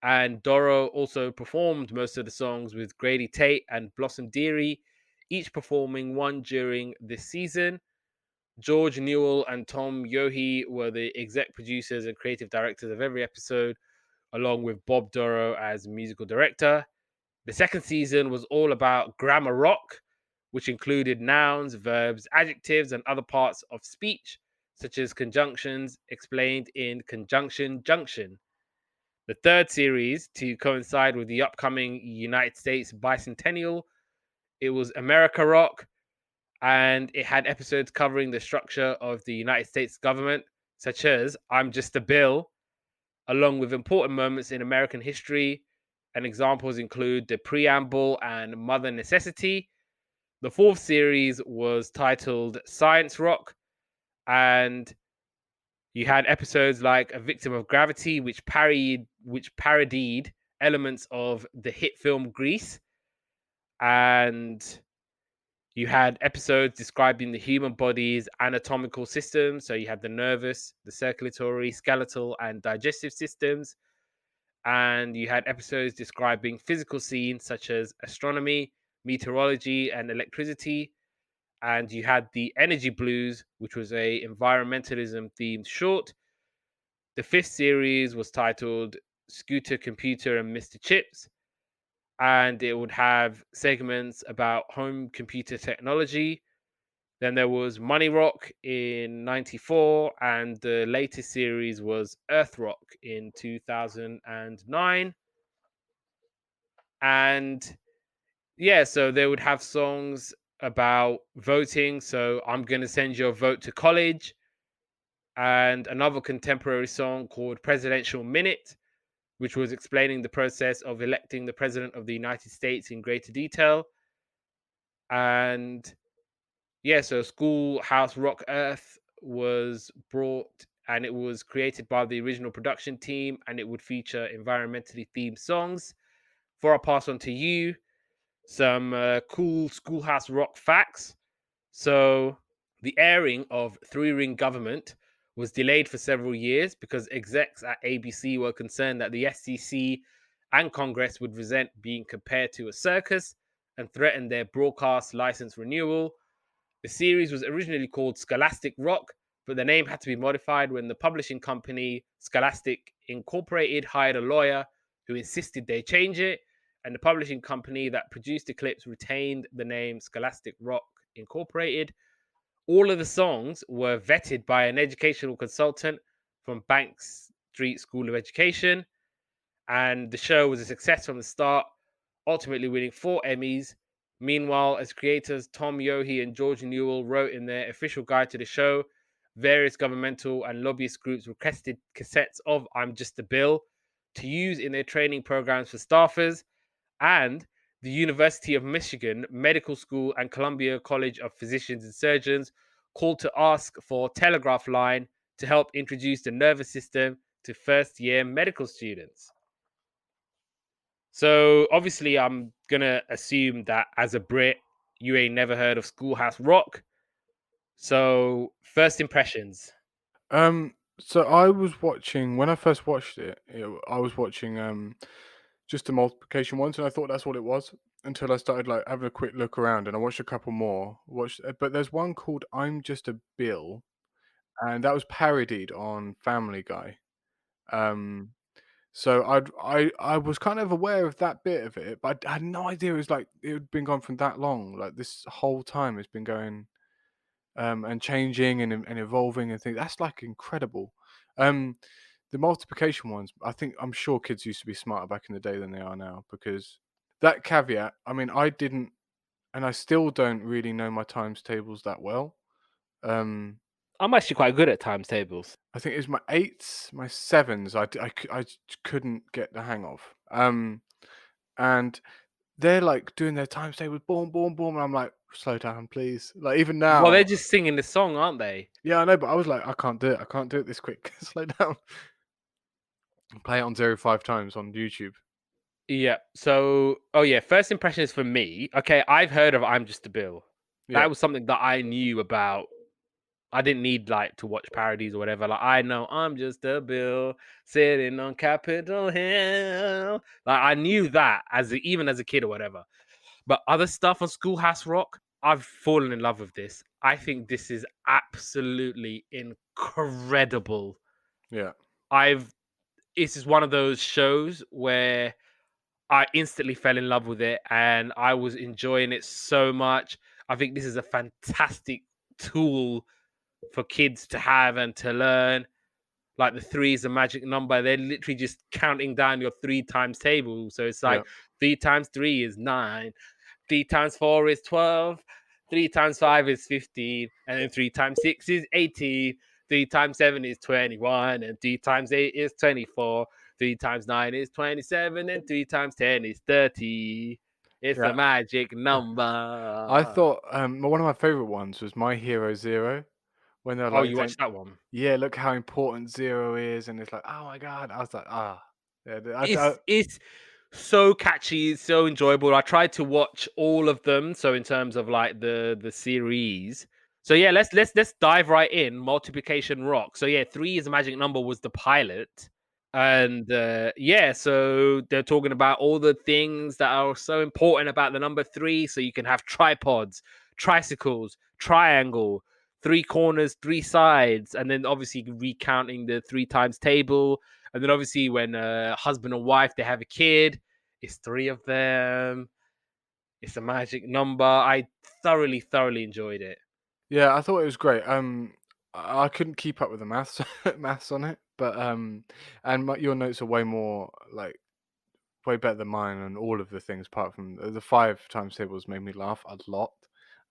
And Dorough also performed most of the songs with Grady Tate and Blossom Dearie, each performing one during this season. George Newell and Tom Yohe were the exec producers and creative directors of every episode, along with Bob Dorough as musical director. The second season was all about grammar rock, which included nouns, verbs, adjectives, and other parts of speech, such as conjunctions explained in Conjunction Junction. The third series, to coincide with the upcoming United States bicentennial, it was America Rock, and it had episodes covering the structure of the United States government, such as I'm Just a Bill, along with important moments in American history, and examples include the preamble and Mother Necessity. The fourth series was titled Science Rock, and you had episodes like A Victim of Gravity, which parodied elements of the hit film Grease. And you had episodes describing the human body's anatomical systems. So you had the nervous, the circulatory, skeletal, and digestive systems. And you had episodes describing physical scenes such as astronomy, meteorology, and electricity. And you had the Energy Blues, which was a environmentalism themed short. The fifth series was titled Scooter Computer and Mr. Chips, and it would have segments about home computer technology. Then there was Money Rock in 94, and the latest series was Earth Rock in 2009. And yeah, so they would have songs about voting. So I'm going to send your vote to college. And another contemporary song called Presidential Minute, which was explaining the process of electing the President of the United States in greater detail. And yeah, so Schoolhouse Rock Earth was brought, and it was created by the original production team, and it would feature environmentally themed songs. Before I pass on to you, some cool Schoolhouse Rock facts. So the airing of Three Ring Government was delayed for several years because execs at ABC were concerned that the SEC and Congress would resent being compared to a circus and threaten their broadcast license renewal. The series was originally called Scholastic Rock, but the name had to be modified when the publishing company Scholastic Incorporated hired a lawyer who insisted they change it, and the publishing company that produced the clips retained the name Scholastic Rock Incorporated. All of the songs were vetted by an educational consultant from Bank Street School of Education, and the show was a success from the start, ultimately winning 4 Emmys. Meanwhile, as creators Tom Yohe and George Newell wrote in their official guide to the show, various governmental and lobbyist groups requested cassettes of I'm Just a Bill to use in their training programs for staffers, and the University of Michigan Medical School and Columbia College of Physicians and Surgeons called to ask for telegraph line to help introduce the nervous system to first year medical students. So obviously, I'm gonna assume that as a Brit, you ain't never heard of Schoolhouse Rock. So first impressions. So I was watching when I first watched it. I was watching just the multiplication ones, and I thought that's what it was until I started like having a quick look around, and I watched a couple more. But there's one called "I'm Just a Bill," and that was parodied on Family Guy. Um, so I was kind of aware of that bit of it, but I had no idea it was like it had been gone from that long. Like this whole time it's been going and changing and evolving and things. That's like incredible. Um, the multiplication ones, I'm sure kids used to be smarter back in the day than they are now because that caveat. I mean, I didn't, and I still don't really know my times tables that well. Um, I'm actually quite good at times tables. I think it was my eights, my sevens. I couldn't get the hang of. And they're like doing their times tables, boom, boom, boom, and I'm like, slow down, please. Like even Well, they're now, just singing the song, aren't they? yeah, I know, but I was like, I can't do it. I can't do it this quick. Slow down. Play it on 0 5 times on YouTube. Yeah. So, oh yeah, first impressions for me. Okay, I've heard of I'm Just a Bill. Yeah, That was something that I knew about. I didn't need like to watch parodies or whatever. Like I know I'm just a bill sitting on Capitol Hill. Like I knew that even as a kid or whatever. But other stuff on Schoolhouse Rock, I've fallen in love with this. I think this is absolutely incredible. yeah, I've This is one of those shows where I instantly fell in love with it and I was enjoying it so much. I think this is a fantastic tool for kids to have and to learn. Like the 3 is a magic number. They're literally just counting down your 3 times table. So it's yeah, like 3 times 3 is 9, 3 times 4 is 12, 3 times 5 is 15, and then 3 times 6 is 18, 3 times 7 is 21, and 3 times 8 is 24, 3 times 9 is 27, and 3 times 10 is 30. It's a yeah. magic I number. thought one of my favorite ones was My Hero Zero when they're Oh, like you saying, watched that one? "Yeah, look how important zero is," and it's like, "Oh my god!" I was like, "Ah, yeah." It's so catchy, it's so enjoyable. I tried to watch all of them, so in terms of like the series. So yeah, let's dive right in. Multiplication Rock. So yeah, 3 is a magic number was the pilot. And yeah, so they're talking about all the things that are so important about the number 3. So you can have tripods, tricycles, triangle, 3 corners, 3 sides, and then obviously recounting the 3 times table. And then obviously when husband and wife they have a kid, it's 3 of them. It's a magic number. I thoroughly enjoyed it. Yeah, I thought it was great. I couldn't keep up with the maths maths on it, but and your notes are way more like way better than mine and all of the things apart from the 5 times tables made me laugh a lot.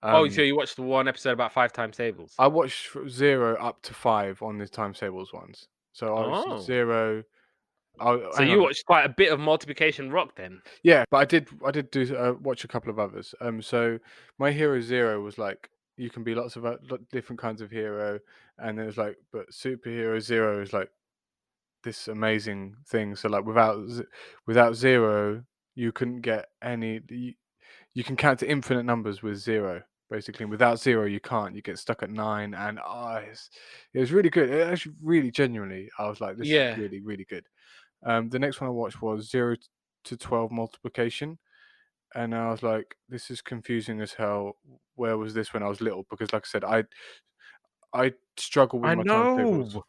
Oh, so Um, you watched the one episode about 5 times tables? I watched zero up to 5 on the times tables ones. So I was Oh. zero. Oh, So hang you on. watched quite a bit of Multiplication Rock then? Yeah, but I did do watch a couple of others. So My Hero Zero was like you can be lots of different kinds of hero, and it was like, but Superhero Zero is like this amazing thing. So like without zero, you couldn't get any. You can count to infinite numbers with zero, basically. And without 0, you can't. You get stuck at 9, and it was really good. It actually, really genuinely, I was like, this is Yeah. really, really good. The next one I watched was 0 to 12 multiplication, and I was like, this is confusing as hell. Where was this when I was little? Because, like I said, I struggle with I my timetables. know.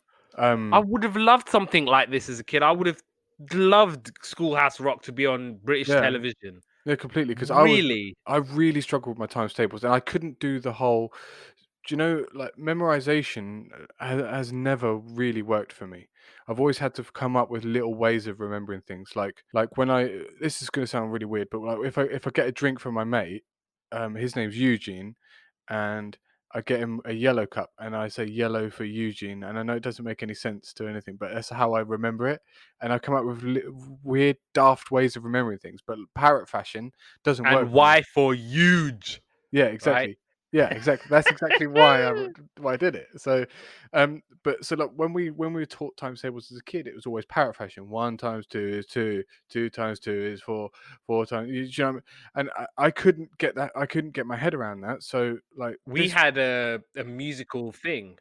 I would have loved something like this as a kid. I would have loved Schoolhouse Rock to be on British Yeah, television. yeah, completely. Because Really. I really struggled with my times tables, and I couldn't do the whole. Do you know, like memorization has never really worked for me. I've always had to come up with little ways of remembering things. Like when this is going to sound really weird, but like if I get a drink from my mate, his name's Eugene, and I get him a yellow cup, and I say yellow for Eugene, and I know it doesn't make any sense to anything, but that's how I remember it, and I come up with weird, daft ways of remembering things. But parrot fashion doesn't work And for me. Y for huge, Yeah, right? exactly. Yeah, exactly. That's exactly why I did it. So, but so look, when we were taught times tables as a kid, it was always parrot fashion. 1 times 2 is 2. 2 times 2 is 4. 4 times, you know, what I mean? And I couldn't get that. I couldn't get my head around that. So, like We this, had a musical thing.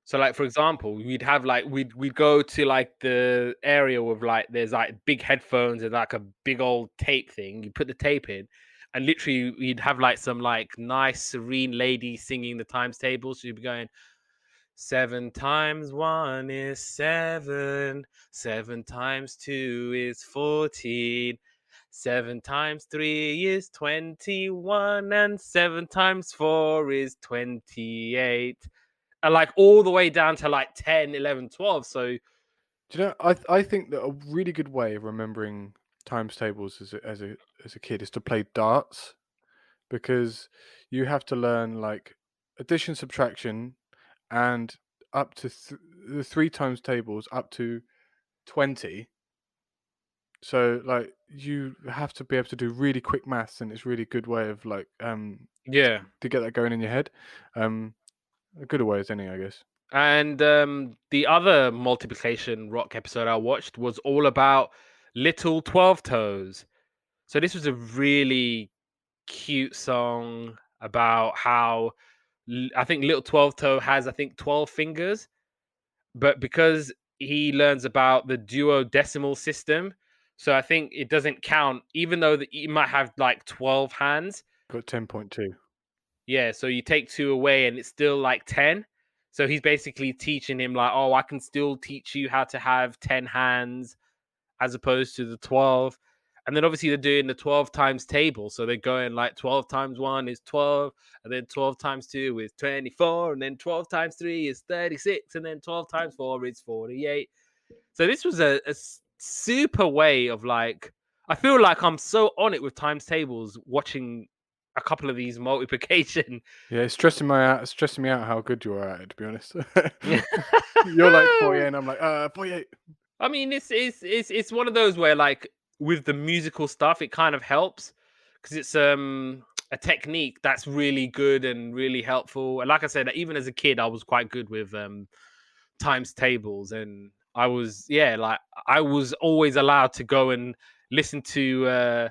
So, like, for example, we'd have like we'd go to like the area with like there's like big headphones and like a big old tape thing. You put the tape in, and literally we'd have like some like nice serene lady singing the times table. So you'd be going 7 times 1 is 7. 7 times 2 is 14. 7 times 3 is 21, and 7 times 4 is 28, and like all the way down to like 10, 11, 12. So do you know? I think that a really good way of remembering times tables as a kid is to play darts, because you have to learn like addition, subtraction, and up to the 3 times tables up to 20. So like you have to be able to do really quick maths, and it's really good way of like yeah. to get that going in your head. Um, a good way as any, I guess. And the other multiplication rock episode I watched was all about little 12 toes. So this was a really cute song about how I think little 12 toe has, I think, 12 fingers, but because he learns about the duodecimal system, so I think it doesn't count, even though he might have like 12 hands. Got 10.2. Yeah, so you take 2 away and it's still like 10. So he's basically teaching him like, oh, I can still teach you how to have 10 hands as opposed to the 12. And then obviously they're doing the 12 times table. So they're going like 12 times 1 is 12, and then 12 times 2 is 24, and then 12 times 3 is 36, and then 12 times 4 is 48. So this was a super way of like, I feel like I'm so on it with times tables watching a couple of these multiplication. Yeah, it's stressing me out how good you are at it, to be honest. You're like 48, and I'm like 48. I mean, it's one of those where like with the musical stuff, it kind of helps because it's a technique that's really good and really helpful. And like I said, even as a kid, I was quite good with times tables, and I was like I was always allowed to go and listen to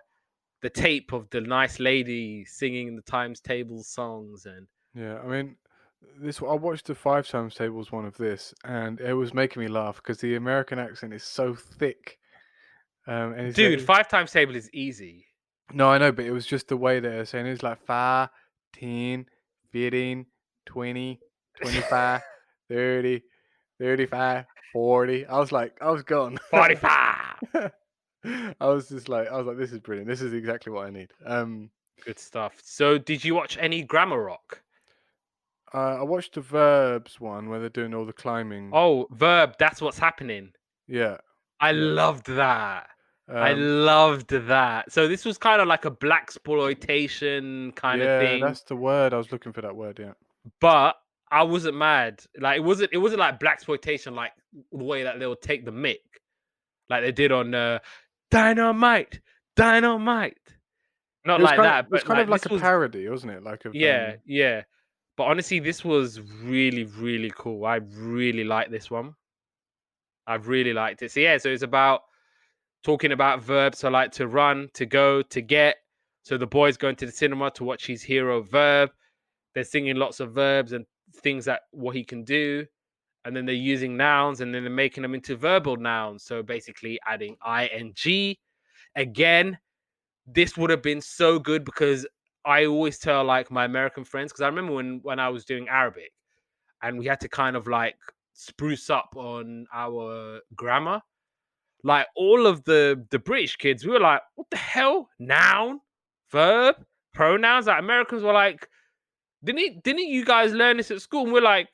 the tape of the nice lady singing the times tables songs. And Yeah, I mean, I watched the 5 times tables one of this, and it was making me laugh because the American accent is so thick. And it's dude, 5 times table is easy. no, I know, but it was just the way they're saying it. It's like 5, 10, 15, 20, 25, 30, 35, 40. I was gone. 45. I was like, this is brilliant. This is exactly what I need. Good stuff. So did you watch any grammar rock? I watched the verbs one where they're doing all the climbing. Oh, verb, that's what's happening. Yeah, I yeah. loved that. I Um, loved that. So this was kind of like a black exploitation kind of yeah, thing, that's the word. I was looking for that word. Yeah. but I wasn't mad. Like it wasn't like black exploitation like the way that they would take the mick, like they did on Dynamite, Dynamite. Not like It that, was but kind of like like this a was, parody, wasn't it? Like of yeah, yeah. But honestly, this was really, really cool. I really like this one. I really liked it. So yeah, so it's about talking about verbs. So like to run, to go, to get. So the boy's going to the cinema to watch his hero verb. they're singing lots of verbs and things that what he can do, and then they're using nouns, and then they're making them into verbal nouns. So basically adding ing. Again, this would have been so good because I always tell like my American friends, because I remember when I was doing Arabic and we had to kind of like spruce up on our grammar. Like all of the British kids, we were like, what the hell? Noun, verb, pronouns. Like Americans were like, didn't you guys learn this at school? And we're like,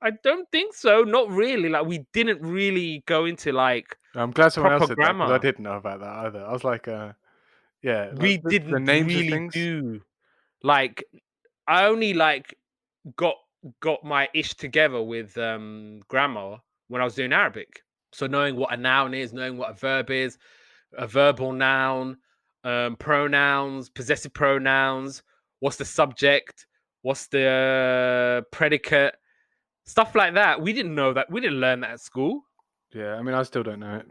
I don't think so. Not really. Like we didn't really go into like I'm glad someone else proper said that because I grammar. didn't know about that either. I was like, yeah, like We the didn't names of really things. do like I only like got got my ish together with grammar when I was doing Arabic. So knowing what a noun is, knowing what a verb is, a verbal noun, pronouns, possessive pronouns, what's the subject, what's the predicate, stuff like that. We didn't know that. We didn't learn that at school. Yeah, I mean, I still don't know it.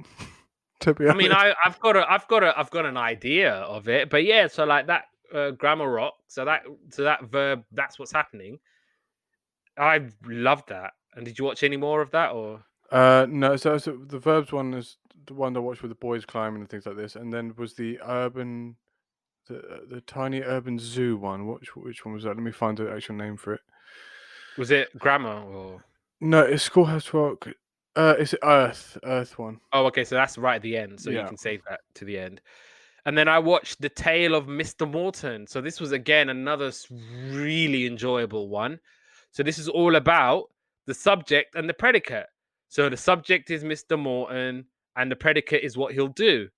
To be I mean, honest. I've got an idea of it, but yeah. So like that grammar rock. So that verb. That's what's happening. I loved that. And did you watch any more of that or? No. So the verbs one is the one I watched with the boys climbing and things like this, and then was the tiny urban zoo one. Which one was that? Let me find the actual name for it. Was it grammar or? No, it's Schoolhouse Rock. It's Earth one. Oh, okay. So that's right at the end. So you Yeah. can save that to the end. And then I watched The Tale of Mr. Morton. So this was again another really enjoyable one. So this is all about the subject and the predicate. So the subject is Mr. Morton and the predicate is what he'll do.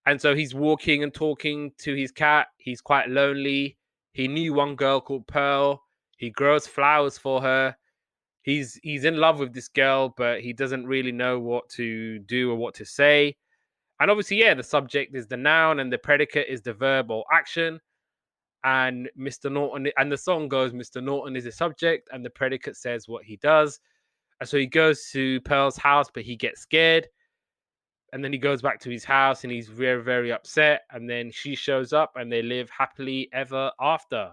And so he's walking and talking to his cat. He's quite lonely. He knew one girl called Pearl. He grows flowers for her. He's in love with this girl, but he doesn't really know what to do or what to say. And obviously, yeah, the subject is the noun and the predicate is the verb or action. And Mr. Norton, and the song goes, Mr. Norton is the subject, and the predicate says what he does. And so he goes to Pearl's house, but he gets scared. And then he goes back to his house and he's very, very upset. And then she shows up and they live happily ever after.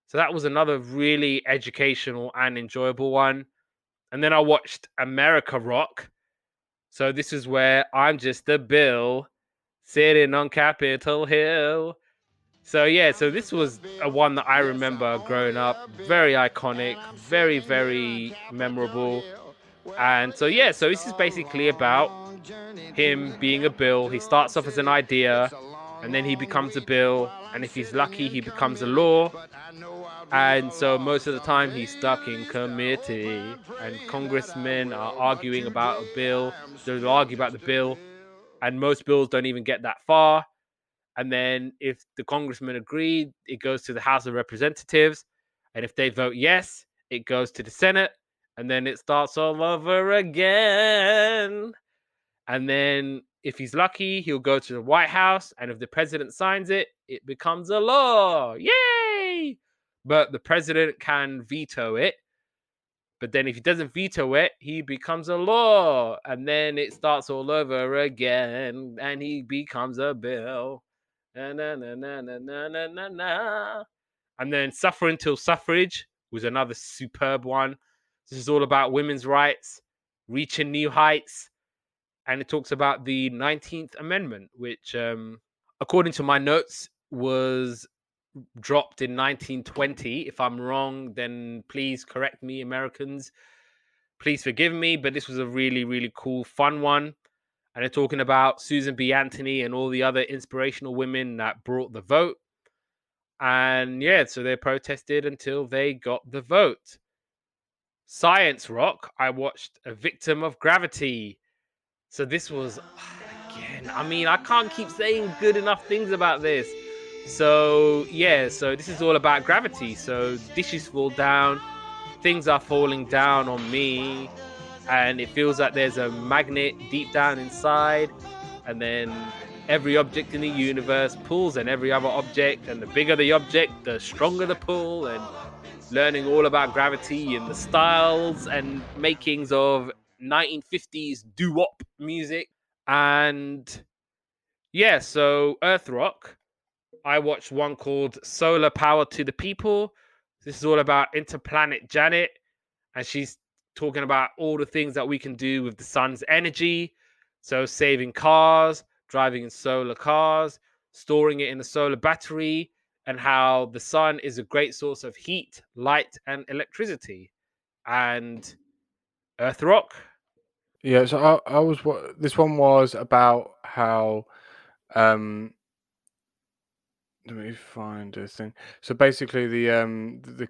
So that was another really educational and enjoyable one. And then I watched America Rock. So this is where I'm just a Bill sitting on Capitol Hill. So yeah, so this was a one that I remember growing up. Very iconic, very, very memorable. And so yeah, so this is basically about him being a bill. He starts off as an idea and then he becomes a bill. And if he's lucky, he becomes a law. And so most of the time he's stuck in committee and congressmen are arguing about a bill. They'll argue about the bill and most bills don't even get that far. And then if the congressmen agree, it goes to the House of Representatives. And if they vote yes, it goes to the Senate. And then it starts all over again. And then if he's lucky, he'll go to the White House. And if the president signs it, it becomes a law. Yay! But the president can veto it. But then if he doesn't veto it, he becomes a law. And then it starts all over again. And he becomes a bill. Na, na, na, na, na, na, na, na, na. And then Suffer Until Suffrage was another superb one. This is all about women's rights, reaching new heights. And it talks about the 19th Amendment, which, according to my notes, was dropped in 1920. If I'm wrong, then please correct me, Americans. Please forgive me, but this was a really, really cool, fun one. And they're talking about Susan B. Anthony and all the other inspirational women that brought the vote. And yeah, so they protested until they got the vote. Science Rock, I watched A Victim of Gravity. So this was, again, I mean, I can't keep saying good enough things about this. So yeah, so this is all about gravity. So dishes fall down, things are falling down on me, and it feels like there's a magnet deep down inside, and then every object in the universe pulls and every other object, and the bigger the object, the stronger the pull, and learning all about gravity and the styles and makings of 1950s doo-wop music. And yeah, so Earth Rock, I watched one called Solar Power to the People, This is all about Interplanet Janet, and she's talking about all the things that we can do with the sun's energy. So, saving cars, driving in solar cars, storing it in a solar battery, and how the sun is a great source of heat, light, and electricity. And Earth Rock. Yeah, so this one was about how let me find this thing. So basically, the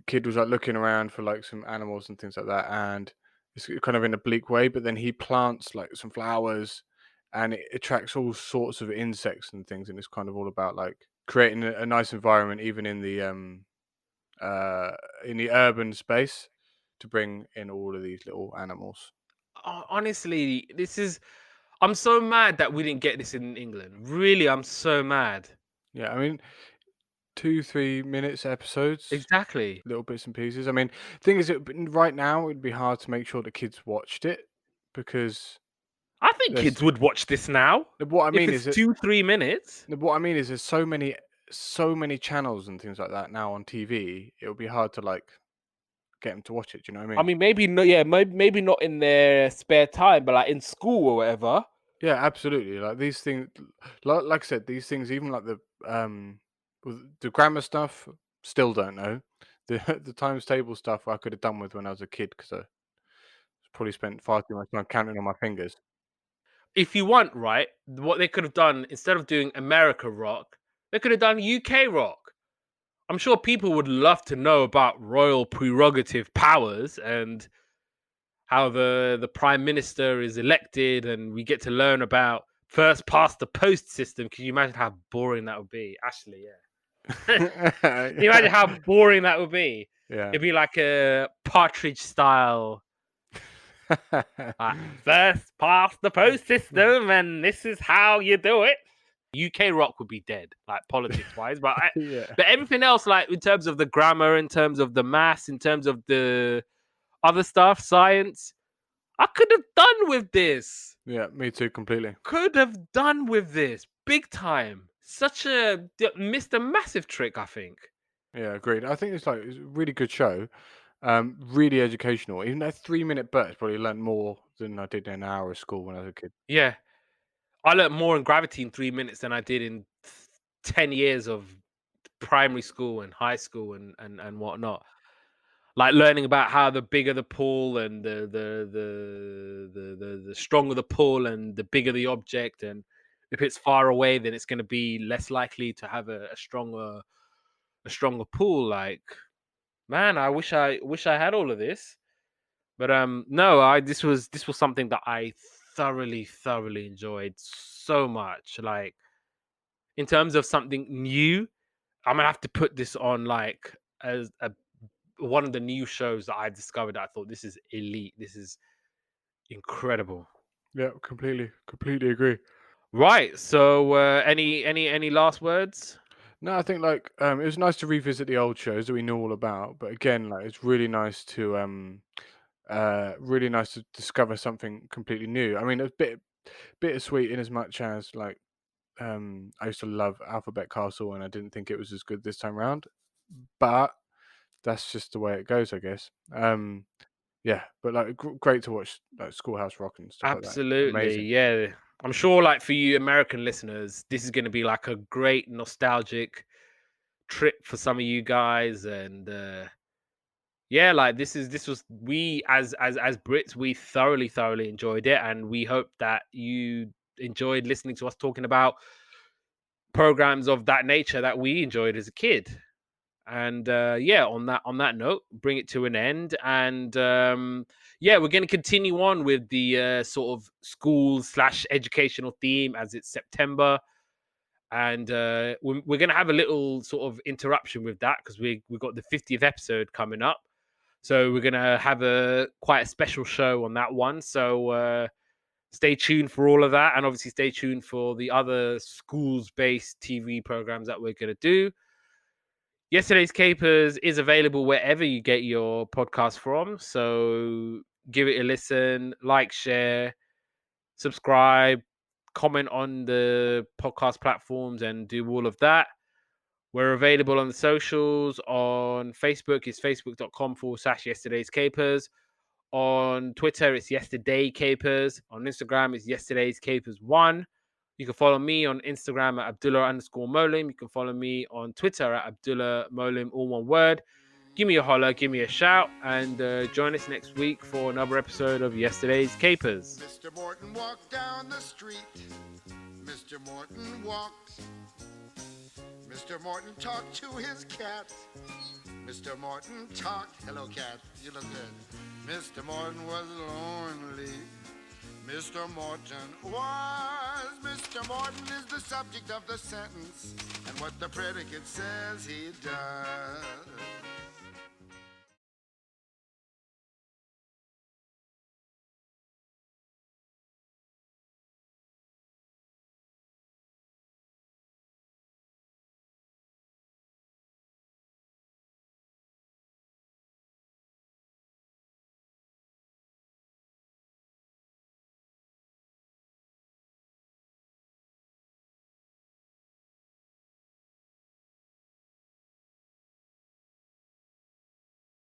kid was like looking around for like some animals and things like that, and it's kind of in a bleak way. But then he plants like some flowers, and it attracts all sorts of insects and things. And it's kind of all about like creating a nice environment, even in the urban space, to bring in all of these little animals. Honestly, this is. I'm so mad that we didn't get this in England. Really, I'm so mad. Yeah, I mean, 2 3 minutes episodes, Exactly. little bits and pieces. I mean, thing is, right now it'd be hard to make sure the kids watched it because I think there's. kids would watch this now What I if mean it's is that 2 3 minutes. what I mean is there's so many channels and things like that now on TV. It would be hard to like get them to watch it. Do you know what I I mean? mean, maybe no, yeah, maybe not in their spare time, but like in school or whatever. Yeah, absolutely. Like these things, like I said, these things, even like the grammar stuff, still don't know. The the times table stuff I could have done with when I was a kid because I probably spent far too much time counting on my fingers. If you want, right, what they could have done instead of doing America Rock, they could have done UK Rock. I'm sure people would love to know about royal prerogative powers and how the prime minister is elected, and we get to learn about first past the post system. Can you imagine how boring that would be? Ashley, yeah. Can you imagine how boring that would be? Yeah. It'd be like a partridge style. First past the post system, and this is how you do it. UK Rock would be dead, like politics wise, Yeah. but everything else, like in terms of the grammar, in terms of the maths, in terms of the other stuff, science, I could have done with this. Yeah, me too, completely. Could have done with this big time. Such a missed a massive trick, I think. Yeah, agreed. I think it's a really good show. Really educational. Even that 3 minute burst probably learned more than I did in an hour of school when I was a kid. Yeah, I learned more in gravity in 3 minutes than I did in 10 years of primary school and high school and whatnot. Like learning about how the bigger the pull and the stronger the pull and the bigger the object, and if it's far away, then it's going to be less likely to have a stronger pull. Like, man, I wish I had all of this, but no, I this was something that I thoroughly enjoyed so much. Like in terms of something new, I'm gonna have to put this on like as a one of the new shows that I discovered. I thought this is elite. This is incredible. Yeah, completely agree. Right. So, any last words? No, I think it was nice to revisit the old shows that we know all about, but again, like it's really nice to discover something completely new. I mean, it's bittersweet in as much as I used to love Alphabet Castle and I didn't think it was as good this time round, but that's just the way it goes, I guess. Yeah, but great to watch like Schoolhouse Rock and stuff like that. Absolutely. Amazing. Yeah. I'm sure, like for you American listeners, this is going to be like a great nostalgic trip for some of you guys, and yeah, like this was we as Brits, we thoroughly enjoyed it, and we hope that you enjoyed listening to us talking about programs of that nature that we enjoyed as a kid. And yeah, on that note, bring it to an end. And yeah, we're going to continue on with the sort of school slash educational theme as it's September, and we're going to have a little sort of interruption with that because we've got the 50th episode coming up. So we're going to have a quite a special show on that one. So stay tuned for all of that, and obviously stay tuned for the other schools based TV programs that we're going to do. Yesterday's Capers is available wherever you get your podcast from. So give it a listen, like, share, subscribe, comment on the podcast platforms, and do all of that. We're available on the socials. On Facebook, it's facebook.com/Yesterday's Capers. On Twitter, it's Yesterday Capers. On Instagram, it's Yesterday's Capers1. You can follow me on Instagram at Abdullah_Moallim. You can follow me on Twitter at Abdullah Moallim, all one word. Give me a holler, give me a shout, and join us next week for another episode of Yesterday's Capers. Mr. Morton walked down the street. Mr. Morton walked. Mr. Morton talked to his cat. Mr. Morton talked. Hello, cat. You look good. Mr. Morton was lonely. Mr. Morton was. Mr. Morton is the subject of the sentence, and what the predicate says he does.